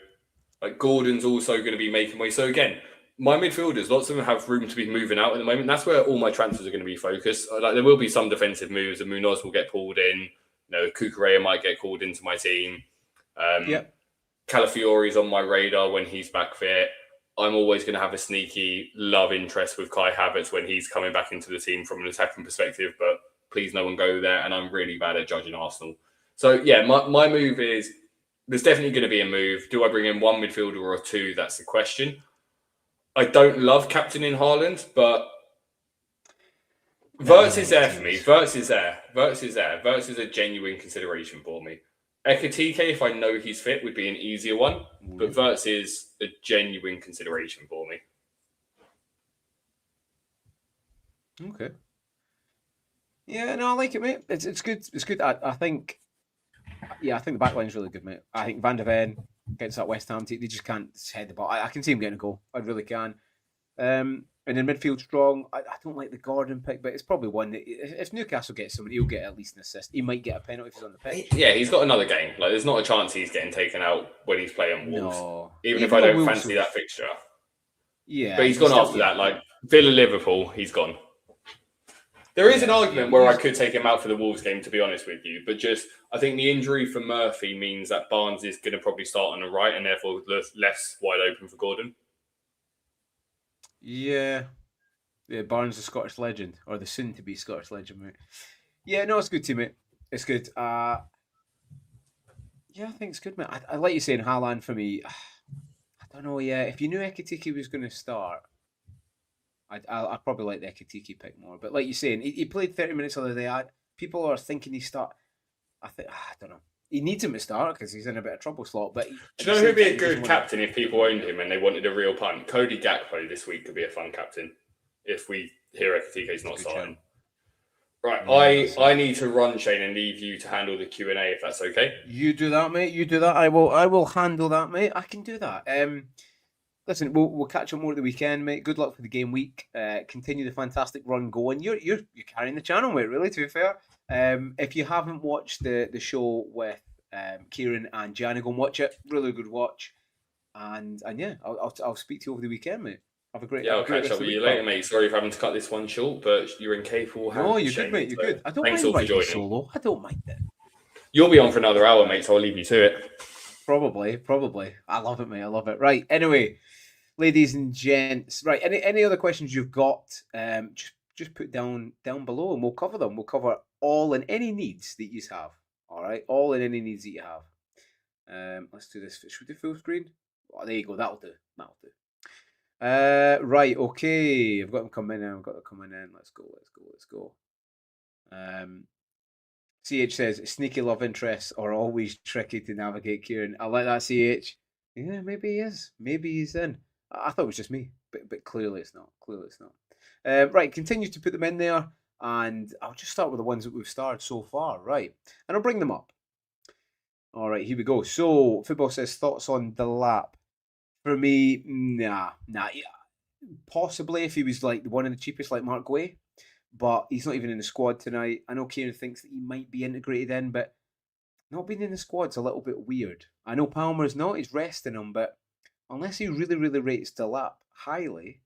Like, Gordon's also going to be making way. So again, my midfielders, lots of them have room to be moving out at the moment. That's where all my transfers are going to be focused. Like, there will be some defensive moves, and Munoz will get pulled in. Cucurella might get called into my team. Calafiori's on my radar when he's back fit. I'm always going to have a sneaky love interest with Kai Havertz when he's coming back into the team from an attacking perspective, but please no one go there. And I'm really bad at judging Arsenal. So yeah, my move is, there's definitely going to be a move. Do I bring in 1 midfielder or 2? That's the question. I don't love captaining Haaland, but Verts is there for me. Verts is there. Verts is a genuine consideration for me. Ekitike, if I know he's fit, would be an easier one, but Verts is a genuine consideration for me. Okay. Yeah, no, I like it, mate. It's good. It's good. I think, yeah, I think the back line's really good, mate. I think Van de Ven gets that West Ham team. They just can't head the ball. I can see him getting a goal. I really can. And in midfield strong, I don't like the Gordon pick, but it's probably one that if Newcastle gets someone, he'll get at least an assist. He might get a penalty if he's on the pitch. Yeah, he's got another game. Like, there's not a chance he's getting taken out when he's playing Wolves. No, Even if I though don't Wolves fancy that fixture. Yeah, But he's gone still, after that. Like, Villa Liverpool, he's gone. There is an argument where I could take him out for the Wolves game, to be honest with you. But just, I think the injury for Murphy means that Barnes is going to probably start on the right and therefore less wide open for Gordon. Yeah. Yeah, Barnes, the Scottish legend, or the soon-to-be Scottish legend, mate. Yeah, no, it's good, team, mate. It's good. Yeah, I think it's good, mate. I like you saying Haaland for me. I don't know, yeah. If you knew Ekitike was going to start, I'd probably like the Ekitike pick more. But like you're saying, he played 30 minutes the other day. People are thinking he start. I don't know. He needs him to start because he's in a bit of trouble slot. But do you know who'd be a good captain if people owned him and they wanted a real punt? Cody Gakpo this week could be a fun captain if we hear Ekitike's not starting. Right, yeah, I need to run, Shane, and leave you to handle the Q&A if that's okay. You do that, mate. You do that. I will handle that, mate. I can do that. Listen, we'll catch up more at the weekend, mate. Good luck for the game week. Continue the fantastic run going. You're carrying the channel, mate. Really, to be fair. If you haven't watched the show with Kieran and Gianni, go and watch it. Really good watch. And yeah, I'll speak to you over the weekend, mate. Have a great. Yeah, I'll catch up with you later, mate. Sorry for having to cut this one short, but you're in capable hands. No, you're good, mate. You're good. I don't mind writing solo. I don't mind it. You'll be on for another hour, mate, so I'll leave you to it. Probably. I love it, mate. I love it. Right. Anyway, ladies and gents. Right. Any other questions you've got? Just put down below, and we'll cover them. We'll cover all and any needs that you have. All right. All and any needs that you have. Let's do this. Should we do full screen? Oh, there you go. That'll do. Right, okay. I've got them coming in. Let's go. CH says sneaky love interests are always tricky to navigate, Kieran. I like that, CH. Yeah, maybe he is. Maybe he's in. I thought it was just me, but clearly it's not. Right, continue to put them in there, and I'll just start with the ones that we've started so far, right? And I'll bring them up. All right, here we go. So, Football says thoughts on the lap. For me, nah. Possibly if he was like the one of the cheapest, like Mark Guay, but he's not even in the squad tonight. I know Kieran thinks that he might be integrated in, but not being in the squad's a little bit weird. I know Palmer's not; he's resting him, but unless he really, really rates the lap highly,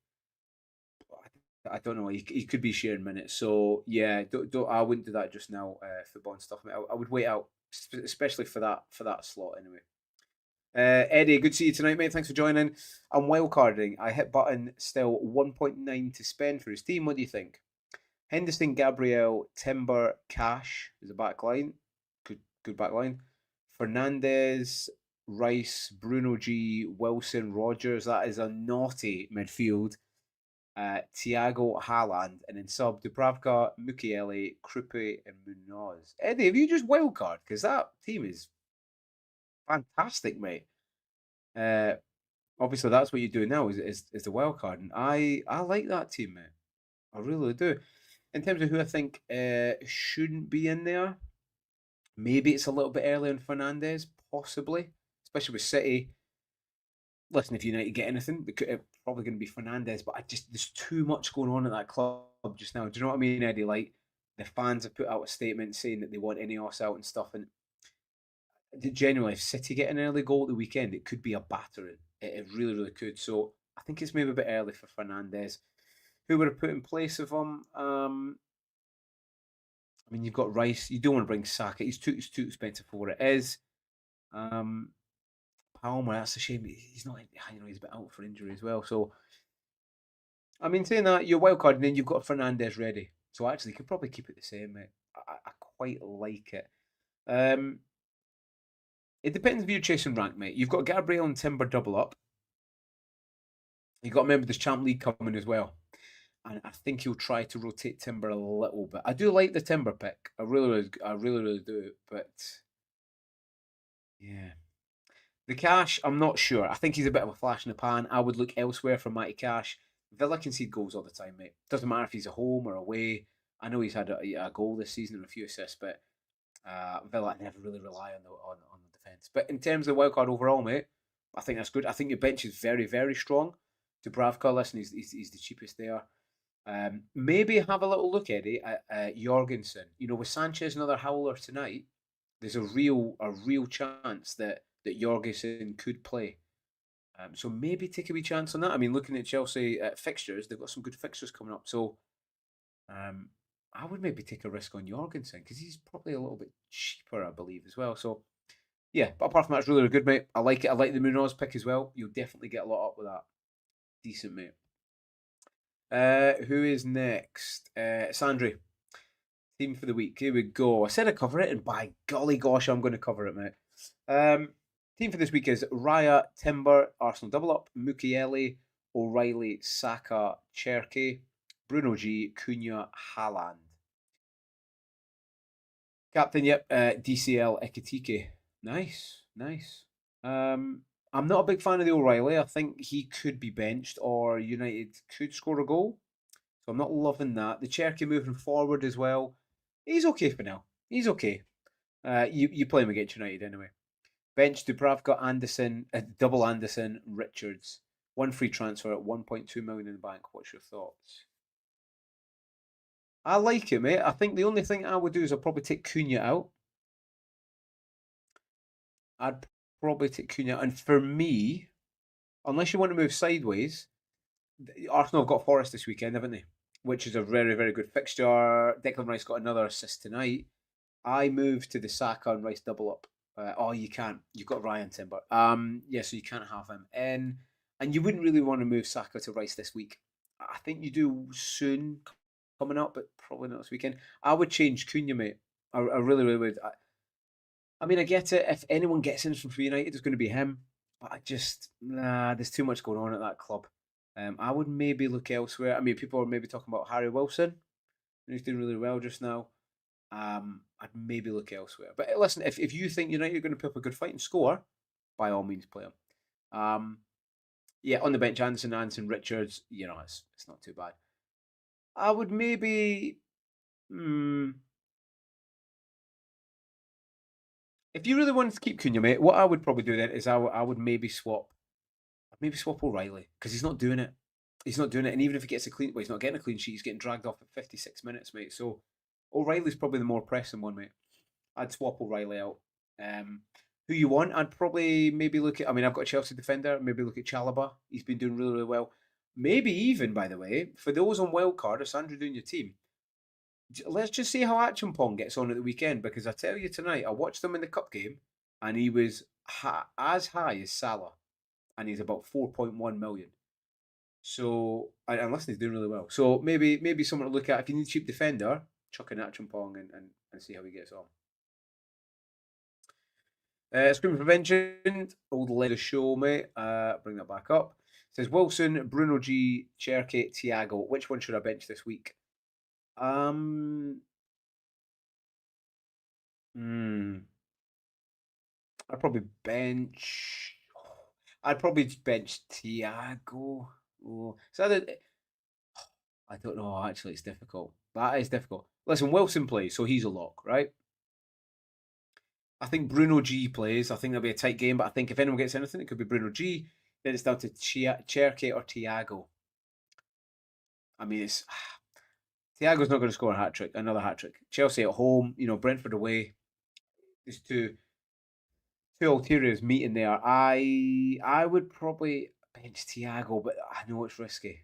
I don't know. He could be sharing minutes. So yeah, don't I wouldn't do that just now. Football and stuff. I would wait out, especially for that slot anyway. Eddie, good to see you tonight, mate. Thanks for joining. I'm wildcarding. I hit button still 1.9 to spend for his team. What do you think? Henderson, Gabriel, Timber, Cash is a back line. Good back line. Fernandez, Rice, Bruno G, Wilson, Rogers. That is a naughty midfield. Thiago, Haaland, and then sub Dubravka, Mukiele, Krupe, and Munoz. Eddie, have you just wildcard? Because that team is fantastic, mate. Obviously, that's what you do now is the wild card, and I like that team, mate. I really do. In terms of who I think shouldn't be in there, maybe it's a little bit early on Fernandez, possibly, especially with City. Listen, if United get anything, it's probably going to be Fernandez, but there's too much going on at that club just now. Do you know what I mean, Eddie? Like, the fans have put out a statement saying that they want Ineos out and stuff, and genuinely, if City get an early goal at the weekend, it could be a battering. It really, really could. So I think it's maybe a bit early for Fernandez. Who would have put in place of him? I mean, you've got Rice. You don't want to bring Saka. He's too expensive for what it is. Palmer, that's a shame. He's not. He's a bit out for injury as well. So, I mean, saying that, you're wild card, and then you've got Fernandez ready. So actually, you could probably keep it the same, mate. I quite like it. It depends if you're chasing rank, mate. You've got Gabriel and Timber double up. You've got to remember there's Champ League coming as well. And I think he'll try to rotate Timber a little bit. I do like the Timber pick. I really do. But yeah. The Cash, I'm not sure. I think he's a bit of a flash in the pan. I would look elsewhere for Matty Cash. Villa concede goals all the time, mate. Doesn't matter if he's at home or away. I know he's had a goal this season and a few assists, but Villa never really rely on the defence. But in terms of the wildcard overall, mate, I think that's good. I think your bench is very, very strong. Dubravka, listen, he's the cheapest there. Maybe have a little look, Eddie, at Jorgensen. You know, with Sanchez another howler tonight, there's a real chance that Jorgensen could play. So maybe take a wee chance on that. I mean, looking at Chelsea fixtures, they've got some good fixtures coming up. So um, I would maybe take a risk on Jorgensen because he's probably a little bit cheaper, I believe, as well. So yeah, but apart from that, it's really, really good, mate. I like it. I like the Munoz pick as well. You'll definitely get a lot up with that. Decent, mate. Who is next? Sandri. Team for the week. Here we go. I said I'd cover it, and by golly gosh, I'm going to cover it, mate. Team for this week is Raya, Timber, Arsenal double up, Mukiele, O'Reilly, Saka, Cherky, Bruno G, Cunha, Haaland. Captain, yep, DCL Ekitike. Nice, nice. I'm not a big fan of the O'Reilly. I think he could be benched or United could score a goal. So I'm not loving that. The Cherky moving forward as well. He's okay for now. He's okay. You play him against United anyway. Bench Dubravka, Anderson, double Anderson, Richards. One free transfer at 1.2 million in the bank. What's your thoughts? I like it, mate. I think the only thing I would do is I'd probably take Cunha out. I'd probably take Cunha. And for me, unless you want to move sideways, Arsenal have got Forest this weekend, haven't they? Which is a very, very good fixture. Declan Rice got another assist tonight. I moved to the Saka and Rice double up. Oh, you can't. You've got Ryan Timber. Yeah, so you can't have him. And you wouldn't really want to move Saka to Rice this week. I think you do soon coming up, but probably not this weekend. I would change Cunha, mate. I really, really would. I mean, I get it. If anyone gets in from Free United, it's going to be him. But there's too much going on at that club. I would maybe look elsewhere. I mean, people are maybe talking about Harry Wilson. He's doing really well just now. I'd maybe look elsewhere. But listen, if you think United are going to put up a good fight and score, by all means, play him. Yeah, on the bench, Anderson, Richards. You know, it's not too bad. I would maybe. If you really wanted to keep Cunha, mate, what I would probably do then is I would maybe swap. Maybe swap O'Reilly because he's not doing it. He's not doing it, and even if he gets a clean, well, he's not getting a clean sheet. He's getting dragged off at 56 minutes, mate. So O'Reilly's probably the more pressing one, mate. I'd swap O'Reilly out. Who you want? I'd probably maybe look at. I mean, I've got a Chelsea defender. Maybe look at Chalobah. He's been doing really, really well. Maybe even, by the way, for those on wildcard, if Sandra doing your team, let's just see how Achampong gets on at the weekend. Because I tell you tonight, I watched him in the cup game, and he was as high as Salah, and he's about 4.1 million. So, and listen, he's doing really well. So maybe someone to look at if you need a cheap defender, chuck in Achampong and see how he gets on. Screaming for Vengeance, old leg of show, mate. Bring that back up. It says Wilson, Bruno G, Cherky, Thiago. Which one should I bench this week? I'd probably bench. I'd probably bench Thiago. Oh, I don't know. Actually, it's difficult. That is difficult. Listen, Wilson plays, so he's a lock, right? I think Bruno G plays. I think there'll be a tight game, but I think if anyone gets anything, it could be Bruno G. Then it's down to Cherky or Thiago. I mean, it's Thiago's not going to score another hat trick. Chelsea at home, Brentford away. There's two ulteriors meeting there. I would probably bench Thiago, but I know it's risky.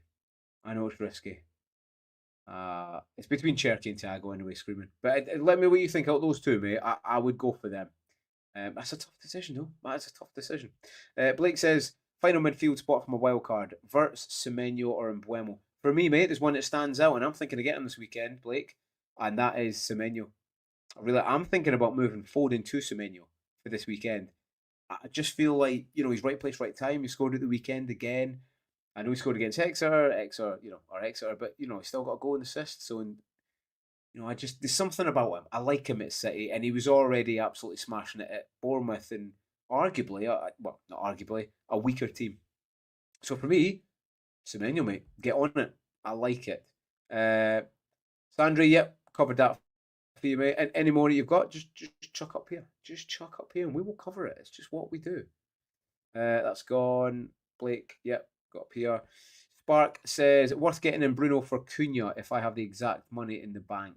It's between Cherky and Thiago anyway, screaming. But let me know what you think out those two, mate. I would go for them. That's a tough decision, though. That is a tough decision. Blake says, final midfield spot from a wild card. Verts, Semenyo, or Mbuemo. For me, mate, there's one that stands out, and I'm thinking of getting him this weekend, Blake, and that is Semenyo. I'm thinking about moving Foden to Semenyo for this weekend. I just feel like, he's right place, right time. He scored at the weekend again. I know he scored against Exeter, but he's still got a goal and assist. So, there's something about him. I like him at City, and he was already absolutely smashing it at Bournemouth, and arguably, well, not arguably, a weaker team. So for me, Semenyo, mate, get on it. I like it. Sandra, yep, covered that for you, mate. And any more that you've got, just chuck up here. Just chuck up here and we will cover it. It's just what we do. That's gone. Blake, yep, got up here. Spark says, worth getting in Bruno for Cunha if I have the exact money in the bank.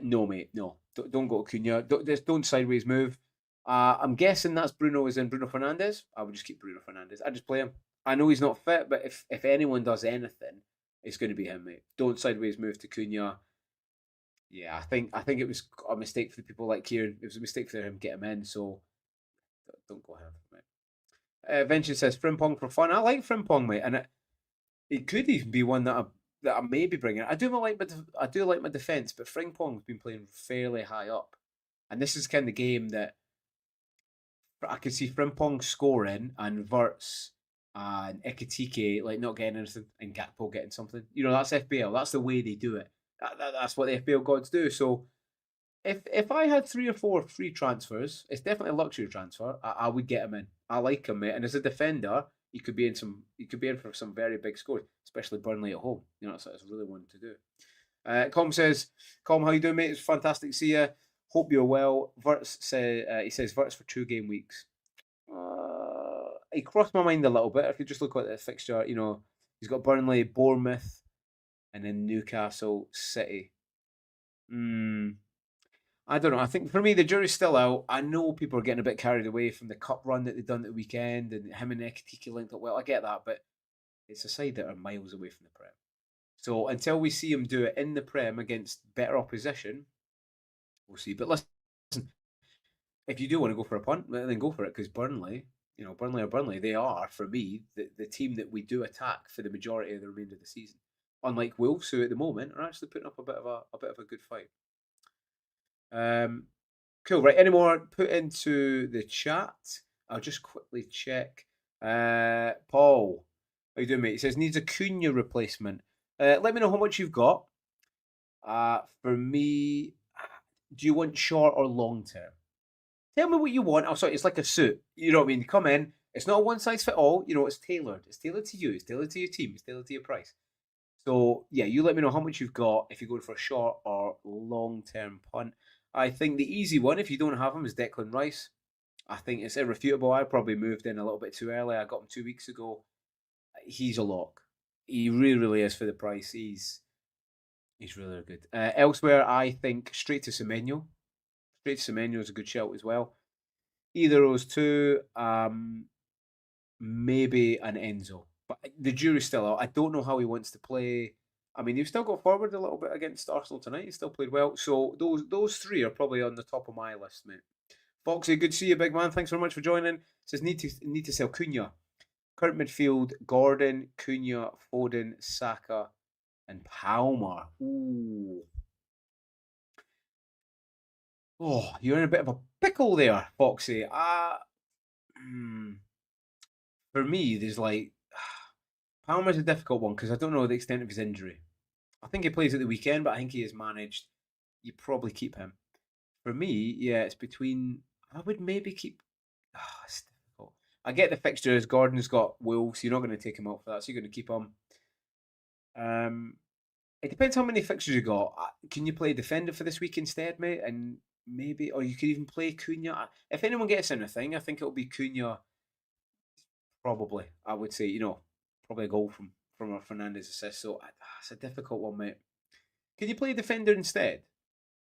No, mate, no. Don't go to Cunha. Don't sideways move. I'm guessing that's Bruno is in Bruno Fernandes. I would just keep Bruno Fernandes. I just play him. I know he's not fit, but if anyone does anything, it's going to be him, mate. Don't sideways move to Cunha. Yeah, I think it was a mistake for the people like Kieran. It was a mistake for him to get him in, so don't go him, mate. Venture says Frimpong for fun. I like Frimpong, mate, and it could even be one that I may be bringing. I do like my defense, but Frimpong's been playing fairly high up, and this is kind of game that I could see Frimpong scoring and Verts and Ekitike like not getting anything and Gakpo getting something. You know, that's FPL. That's the way they do it. That's what the FPL gods do. So if I had 3 or 4 free transfers, it's definitely a luxury transfer. I would get him in. I like him, mate. And as a defender, he could be in for some very big scores, especially Burnley at home. You know, that's really one to do. Com says, Com, how you doing, mate? It's fantastic to see you. Hope you're well. He says Verts for 2 game weeks. He crossed my mind a little bit. If you just look at the fixture, you know, he's got Burnley, Bournemouth, and then Newcastle City. I don't know. I think for me, the jury's still out. I know people are getting a bit carried away from the cup run that they've done at the weekend, and him and Ekitike linked up well. I get that, but it's a side that are miles away from the Prem. So until we see him do it in the Prem against better opposition, we'll see. But listen, if you do want to go for a punt, then go for it, because Burnley, you know, Burnley, they are, for me, the team that we do attack for the majority of the remainder of the season. Unlike Wolves, who at the moment are actually putting up a bit of a good fight. Cool, right? Any more put into the chat? I'll just quickly check. Paul, how you doing, mate? He says needs a Cunha replacement. Let me know how much you've got. For me, do you want short or long term? Tell me what you want. Oh, sorry, it's like a suit. You know what I mean? Come in. It's not a one size fit all. You know, it's tailored. It's tailored to you. It's tailored to your team. It's tailored to your price. So yeah, you let me know how much you've got if you're going for a short or long term punt. I think the easy one, if you don't have him, is Declan Rice. I think it's irrefutable. I probably moved in a little bit too early. I got him 2 weeks ago. He's a lock. He really, really is for the price. He's really good. Elsewhere, I think straight to Semenyo. Straight to Semenyo is a good shout as well. Either of those two, maybe an Enzo. But the jury's still out. I don't know how he wants to play. I mean, he's still got forward a little bit against Arsenal tonight. He still played well. So those 3 are probably on the top of my list, mate. Foxy, good to see you, big man. Thanks very much for joining. Says need to sell Cunha. Current midfield: Gordon, Cunha, Foden, Saka, and Palmer. Ooh. Oh, you're in a bit of a pickle there, Foxy. For me, there's like Palmer's a difficult one because I don't know the extent of his injury. I think he plays at the weekend, but I think he is managed. You probably keep him. For me, yeah, it's between. I would maybe keep. It's difficult. I get the fixtures. Gordon's got Wolves. You're not going to take him out for that, so you're going to keep him. It depends how many fixtures you got. Can you play defender for this week instead, mate? And maybe, or you could even play Cunha. If anyone gets anything, I think it'll be Cunha. Probably, I would say, you know, probably a goal from a Fernandez assist. So it's a difficult one, mate. Can you play defender instead?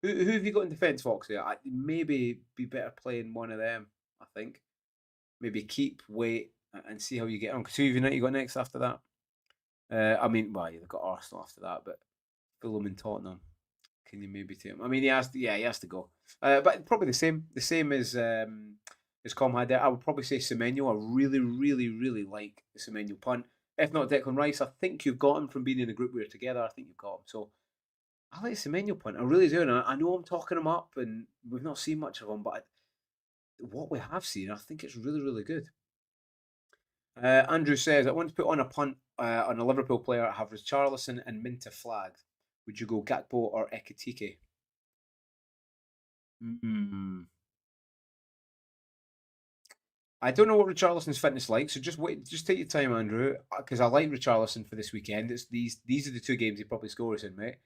Who have you got in defence, Foxy? Maybe be better playing one of them. I think maybe keep, wait, and see how you get on. Because who have you got next after that? I mean, well, you've got Arsenal after that, but Fulham and Tottenham. Can you maybe take him? I mean, he has to go. But probably the same as Com had there. I would probably say Semenyo. I really, really, really like the Semenyo punt. If not Declan Rice, I think you've got him from being in the group we were together. I think you've got him. So I like Semenyo punt. I really do. And I know I'm talking him up, and we've not seen much of him, but what we have seen, I think it's really, really good. Andrew says, I want to put on a punt on a Liverpool player. I have Richarlison and Minta flagged. Would you go Gakpo or Ekitike? I don't know what Richarlison's fitness like, so just wait. Just take your time, Andrew, because I like Richarlison for this weekend. These are the 2 games he probably scores in, mate.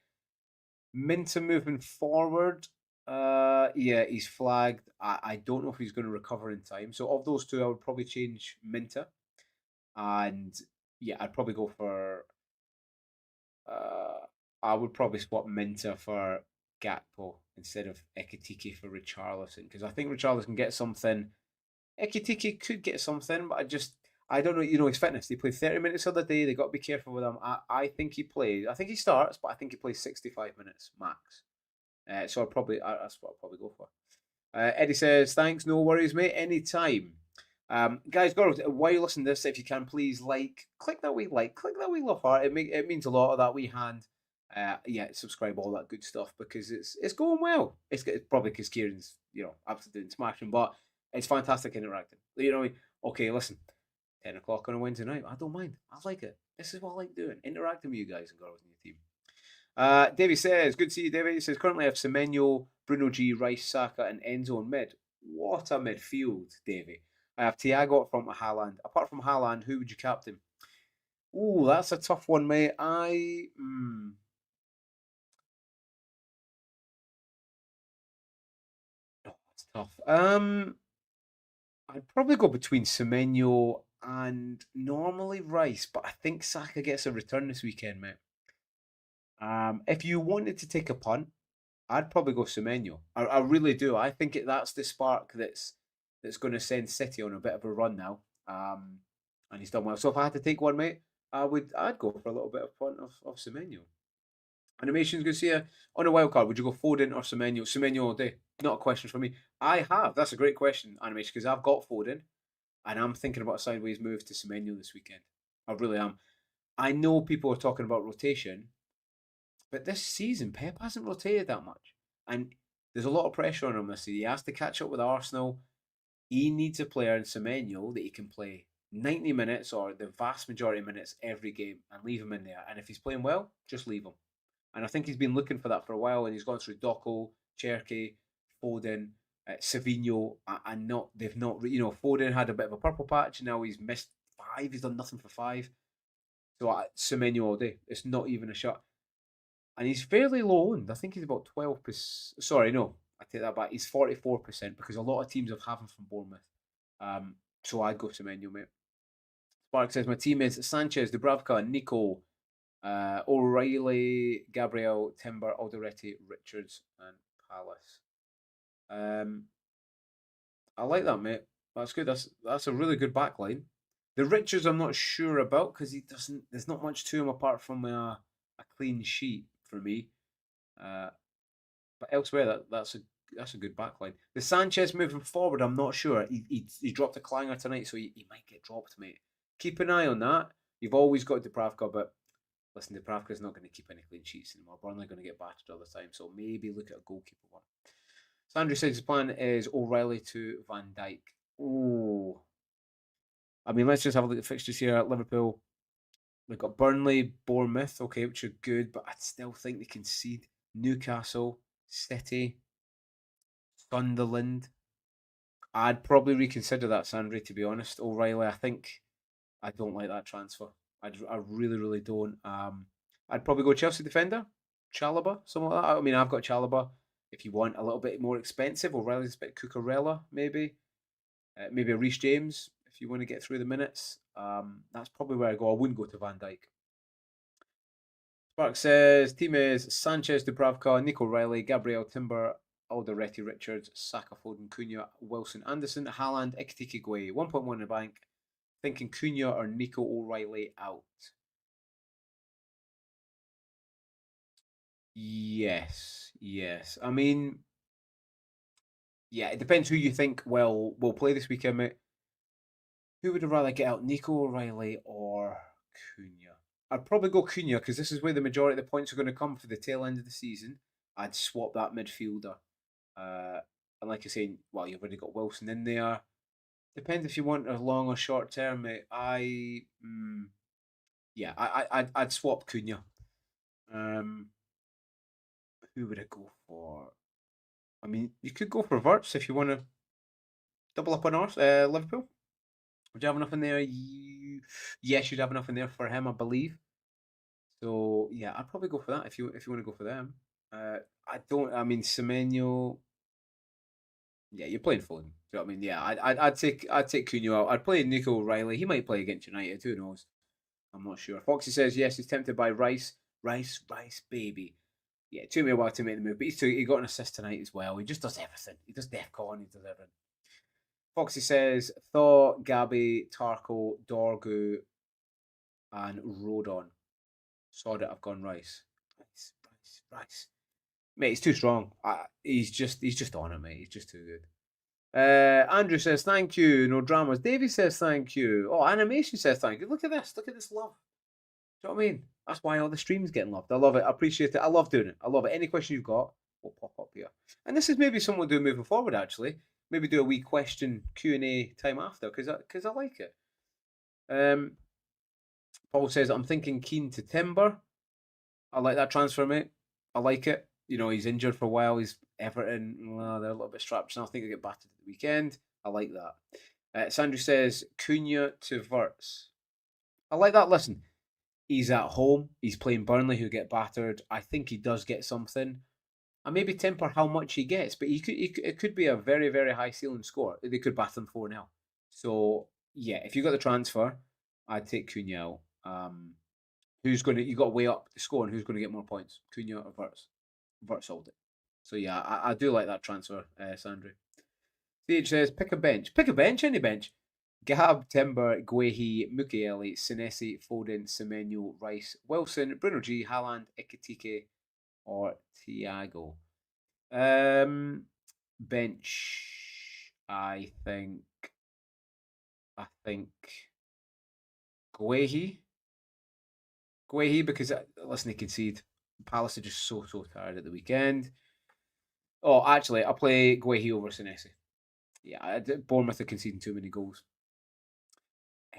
Minter moving forward. Yeah, he's flagged. I don't know if he's going to recover in time. So of those two, I would probably change Minter, and yeah, I'd probably go for. Uh, I would probably swap Minter for Gakpo instead of Ekitike for Richarlison because I think Richarlison can get something. Ekitike could get something, but I don't know. You know his fitness. They play 30 minutes of the day. They got to be careful with him. I think he plays. I think he starts, but I think he plays 65 minutes max. So that's what I'll probably go for. Eddie says, thanks, no worries, mate, anytime. Guys, while you listen to this, if you can, please click that wee click that wee love heart. It means a lot of that wee hand. Yeah, subscribe, all that good stuff because it's going well. It's probably because Kieran's absolutely doing smashing, but it's fantastic interacting. You know what I mean? Okay, listen, 10 o'clock on a Wednesday night. I don't mind. I like it. This is what I like doing, interacting with you guys and girls in your team. Davey says, good to see you, Davey. He says, currently I have Semenyo, Bruno G, Rice, Saka, and Enzo in mid. What a midfield, Davey. I have Thiago up front with Haaland. Apart from Haaland, who would you captain? Ooh, that's a tough one, mate. Oh, that's tough. I'd probably go between Semenyo and normally Rice, but I think Saka gets a return this weekend, mate. If you wanted to take a punt, I'd probably go Semenyo. I really do. I think that's the spark that's going to send City on a bit of a run now. And he's done well. So if I had to take one, mate, I'd go for a little bit of punt of Semenyo. Animation's good to see you. On a wild card, would you go Foden or Semenyo? Semenyo all day. Not a question for me. I have. That's a great question, Animation, because I've got Foden and I'm thinking about a sideways move to Semenyo this weekend. I really am. I know people are talking about rotation, but this season, Pep hasn't rotated that much. And there's a lot of pressure on him this season. He has to catch up with Arsenal. He needs a player in Semenyo that he can play 90 minutes or the vast majority of minutes every game and leave him in there. And if he's playing well, just leave him. And I think he's been looking for that for a while. And he's gone through Doku, Cherky, Foden, Savinho, and they've not. Foden had a bit of a purple patch. And now he's missed 5. He's done nothing for 5. So Semenyo all day. It's not even a shot. And he's fairly low owned. I think he's about 12%. Sorry, no, I take that back. He's 44% because a lot of teams have him from Bournemouth. So I'd go to Menu, mate. Spark says my team is Sanchez, Dubravka, Nico, O'Reilly, Gabriel, Timber, Alderete, Richards, and Palace. I like that, mate. That's good. That's a really good backline. The Richards, I'm not sure about because he doesn't. There's not much to him apart from a clean sheet for me. But elsewhere, that's a good backline. The Sanchez moving forward, I'm not sure. He dropped a clanger tonight, so he might get dropped, mate. Keep an eye on that. You've always got Dubravka, but listen, Dubravka's not going to keep any clean sheets anymore. Burnley are going to get battered all the time, so maybe look at a goalkeeper one. Sandra says his plan is O'Reilly to Van Dijk. Oh, I mean, let's just have a look at the fixtures here. Liverpool, we've got Burnley, Bournemouth, okay, which are good, but I still think they concede. Newcastle, City, Sunderland. I'd probably reconsider that, Sandra, to be honest. O'Reilly, I think I don't like that transfer. I really, really don't. I'd probably go Chelsea defender, Chalobah, something like that. I mean, I've got Chalobah. If you want a little bit more expensive, O'Reilly's a bit Cucurella, maybe. Maybe a Reece James, if you want to get through the minutes. That's probably where I go. I wouldn't go to Van Dijk. Spark says team is Sanchez, Dubravka, Nico Riley, Gabriel Timber, Alderete Richards, Saka Foden, Cunha, Wilson Anderson, Haaland, Ekitike Gueye. 1.1 in the bank. Thinking Cunha or Nico O'Reilly out. Yes. I mean, yeah, it depends who you think will play this weekend, mate. Who would I rather get out, Nico O'Reilly or Cunha? I'd probably go Cunha because this is where the majority of the points are going to come for the tail end of the season. I'd swap that midfielder. And like I say, well, you've already got Wilson in there. Depends if you want a long or short term, mate. I'd swap Cunha. Who would I go for? I mean, you could go for Verts if you want to double up on Liverpool. Would you have enough in there? Yes, you'd have enough in there for him, I believe. So yeah, I'd probably go for that if you want to go for them. I mean, Semenyo. Yeah, you're playing Fulham. Do you know what I mean? Yeah, I'd take Cunha out. I'd play Nico O'Reilly. He might play against United. Who knows? I'm not sure. Foxy says yes. He's tempted by Rice. Rice, baby. Yeah, it took me a while to make the move, but he got an assist tonight as well. He just does everything. He does DEFCON. He does everything. Foxy says Thor, Gabby, Tarko, Dorgu, and Rodon. Sorry that I've gone Rice. Rice. Mate, he's too strong. He's just on it, mate. He's just too good. Andrew says thank you. No dramas. Davey says thank you. Oh, Animation says thank you. Look at this. Look at this love. Do you know what I mean? That's why all the streams getting loved. I love it. I appreciate it. I love doing it. I love it. Any question you've got will pop up here. And this is maybe something we'll do moving forward. Actually, maybe do a wee question Q&A time after because I like it. Paul says I'm thinking Keane to Timber. I like that transfer, mate. I like it. You know, he's injured for a while. He's Everton. Well, they're a little bit strapped. So I think they get battered at the weekend. I like that. Sandra says Cunha to Verts. I like that. Listen, he's at home. He's playing Burnley, who get battered. I think he does get something. I maybe temper how much he gets, but it could be a very, very high ceiling score. They could batter him 4-0. So, yeah, if you got the transfer, I'd take Cunha out. You got to weigh up the score and who's going to get more points, Cunha or Verts? Verts sold it. So yeah, I do like that transfer, Sandra. CH says pick a bench. Pick a bench, any bench. Gab, Timber, Guehi, Mukiele, Senesi, Foden, Semenyo, Rice, Wilson, Bruno G, Haaland, Ikitike, or Thiago. Bench. I think Guehi. Guehi, because listen, he concede. Palace are just so tired at the weekend. Oh, actually, I'll play Guehi over Senesi. Yeah, Bournemouth are conceding too many goals.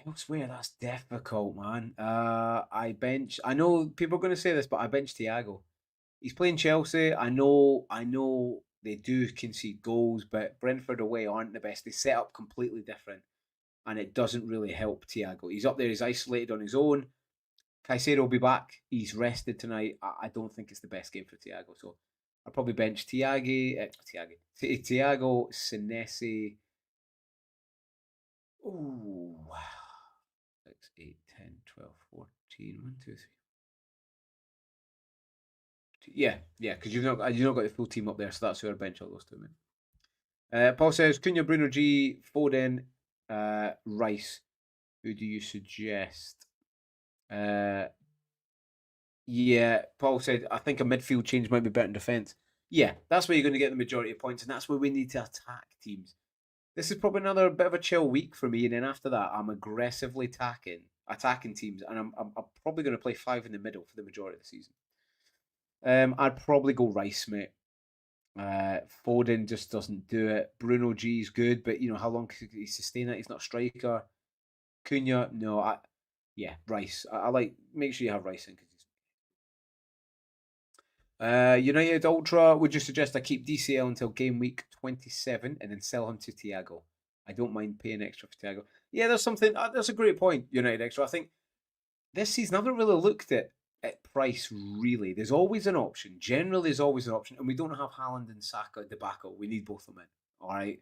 Elsewhere, that's difficult, man. I know people are going to say this, but I bench Thiago. He's playing Chelsea. I know they do concede goals, but Brentford away aren't the best. They set up completely different, and it doesn't really help Thiago. He's up there. He's isolated on his own. Caicedo will be back. He's rested tonight. I don't think it's the best game for Thiago, so I'll probably bench Thiago, Senesi. Ooh, 6, 8, 10, 12, 14, 1, 2, 3. Yeah, because you've not got the full team up there, so that's who our bench all those two, man. Paul says Cunha, Bruno G, Foden, Rice. Who do you suggest? Yeah, Paul said I think a midfield change might be better in defence. Yeah, that's where you're going to get the majority of points, and that's where we need to attack teams. This is probably another bit of a chill week for me, and then after that, I'm aggressively attacking teams, and I'm probably going to play 5 in the middle for the majority of the season. I'd probably go Rice, mate. Foden just doesn't do it. Bruno G is good, but you know how long can he sustain it? He's not a striker. Cunha, no. Rice. I like. Make sure you have Rice in because United Ultra, would you suggest I keep DCL until game week 27 and then sell him to Thiago? I don't mind paying extra for Thiago. Yeah, there's something. That's a great point, United Extra. I think this season I haven't really looked at price really. There's always an option. Generally, there's always an option, and we don't have Haaland and Saka debacle. We need both of them in. All right.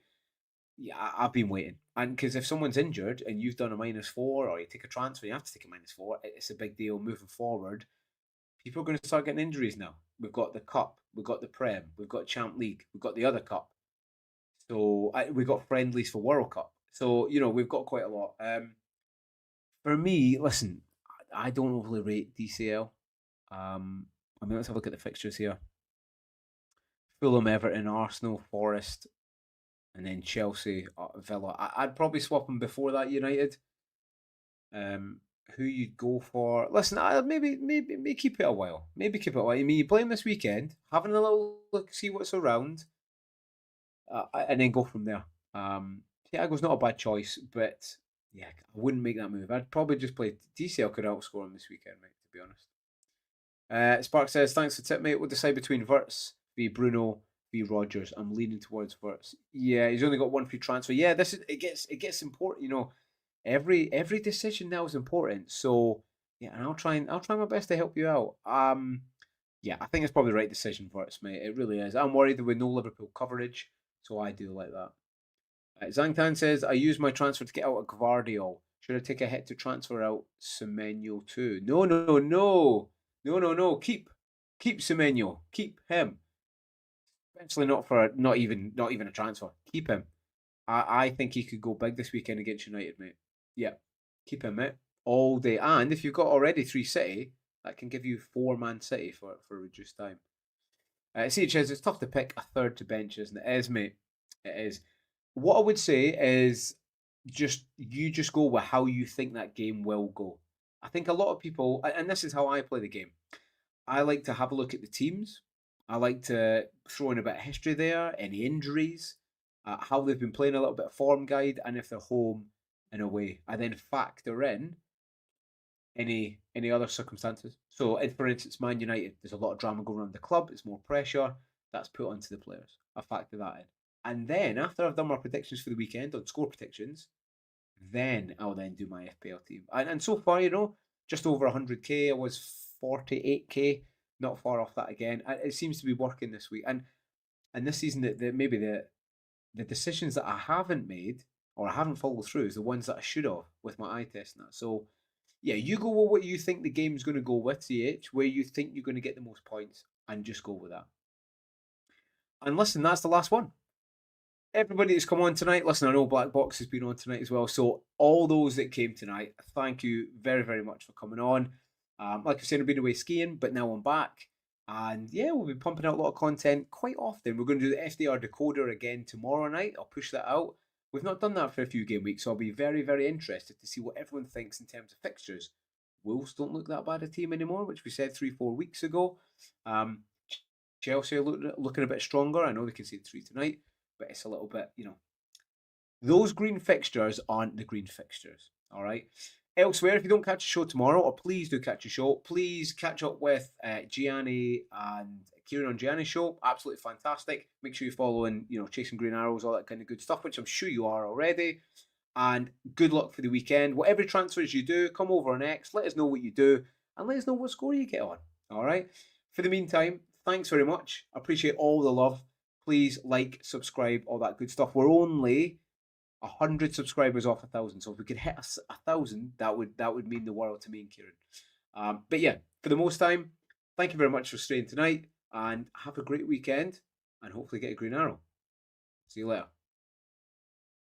Yeah, I've been waiting, and because if someone's injured and you've done a -4 or you take a transfer, you have to take a -4. It's a big deal moving forward. People are going to start getting injuries now. We've got the Cup, we've got the Prem, we've got Champ League, we've got the other Cup. So we've got friendlies for World Cup. So, you know, we've got quite a lot. For me, listen, I don't overly rate DCL. I mean, let's have a look at the fixtures here. Fulham, Everton, Arsenal, Forest, and then Chelsea, Villa. I'd probably swap them before that United. Who you'd go for? Listen, maybe keep it a while. Maybe keep it a while. I mean, you play him this weekend, having a little look, see what's around, and then go from there. Thiago's not a bad choice, but yeah, I wouldn't make that move. I'd probably just play DCL could outscore him this weekend, mate. To be honest. Spark says thanks for the tip, mate. We'll decide between Verts v Bruno v Rogers. I'm leaning towards Verts. Yeah, he's only got one free transfer. Yeah, it gets important. You know, every decision now is important. So yeah, and I'll try my best to help you out. Yeah, I think it's probably the right decision for us, mate. It really is. I'm worried that with no Liverpool coverage, so I do like that. Zhangtan says, I used my transfer to get out of Gvardiol. Should I take a hit to transfer out Semenyo too? No, no, no. No, no, no. Keep Semenyo. Keep him. Especially not for not even a transfer. Keep him. I think he could go big this weekend against United, mate. Yeah. Keep him, mate. All day. And if you've got already 3 City, that can give you 4 Man City for a reduced time. CHS, it's tough to pick a third to bench, isn't it? It is, mate. It is. What I would say is just go with how you think that game will go. I think a lot of people, and this is how I play the game. I like to have a look at the teams. I like to throw in a bit of history there, any injuries, how they've been playing, a little bit of form guide, and if they're home and away. I then factor in any other circumstances. So, if, for instance, Man United, there's a lot of drama going around the club. It's more pressure that's put onto the players. I factor that in, and then after I've done my predictions for the weekend on score predictions, then I'll then do my FPL team. And so far, just over 100k. I was 48k, not far off that again. It seems to be working this week, and this season that maybe the decisions that I haven't made or I haven't followed through is the ones that I should have with my eye test and that. So yeah, you go with what you think the game's going to go with, CH, where you think you're going to get the most points, and just go with that. And listen, that's the last one. Everybody that's come on tonight, listen, I know Black Box has been on tonight as well. So all those that came tonight, thank you very, very much for coming on. Like I said, I've been away skiing, but now I'm back. And yeah, we'll be pumping out a lot of content quite often. We're going to do the FDR decoder again tomorrow night. I'll push that out. We've not done that for a few game weeks, so I'll be very, very interested to see what everyone thinks in terms of fixtures. Wolves don't look that bad a team anymore, which we said 3-4 weeks ago. Um, Chelsea are looking a bit stronger. I know they conceded 3 tonight, but it's a little bit, those green fixtures aren't the green fixtures. All right. Elsewhere, if you don't catch a show tomorrow, or please do catch a show, please catch up with Gianni and Kieran on Gianni's show. Absolutely fantastic. Make sure you're following, Chasing Green Arrows, all that kind of good stuff, which I'm sure you are already. And good luck for the weekend. Whatever transfers you do, come over on X, let us know what you do, and let us know what score you get on. All right. For the meantime, thanks very much. I appreciate all the love. Please like, subscribe, all that good stuff. We're only 100 subscribers off 1,000. So if we could hit 1,000, that would mean the world to me and Kieran. But yeah, for the most time, thank you very much for staying tonight, and have a great weekend, and hopefully get a green arrow. See you later.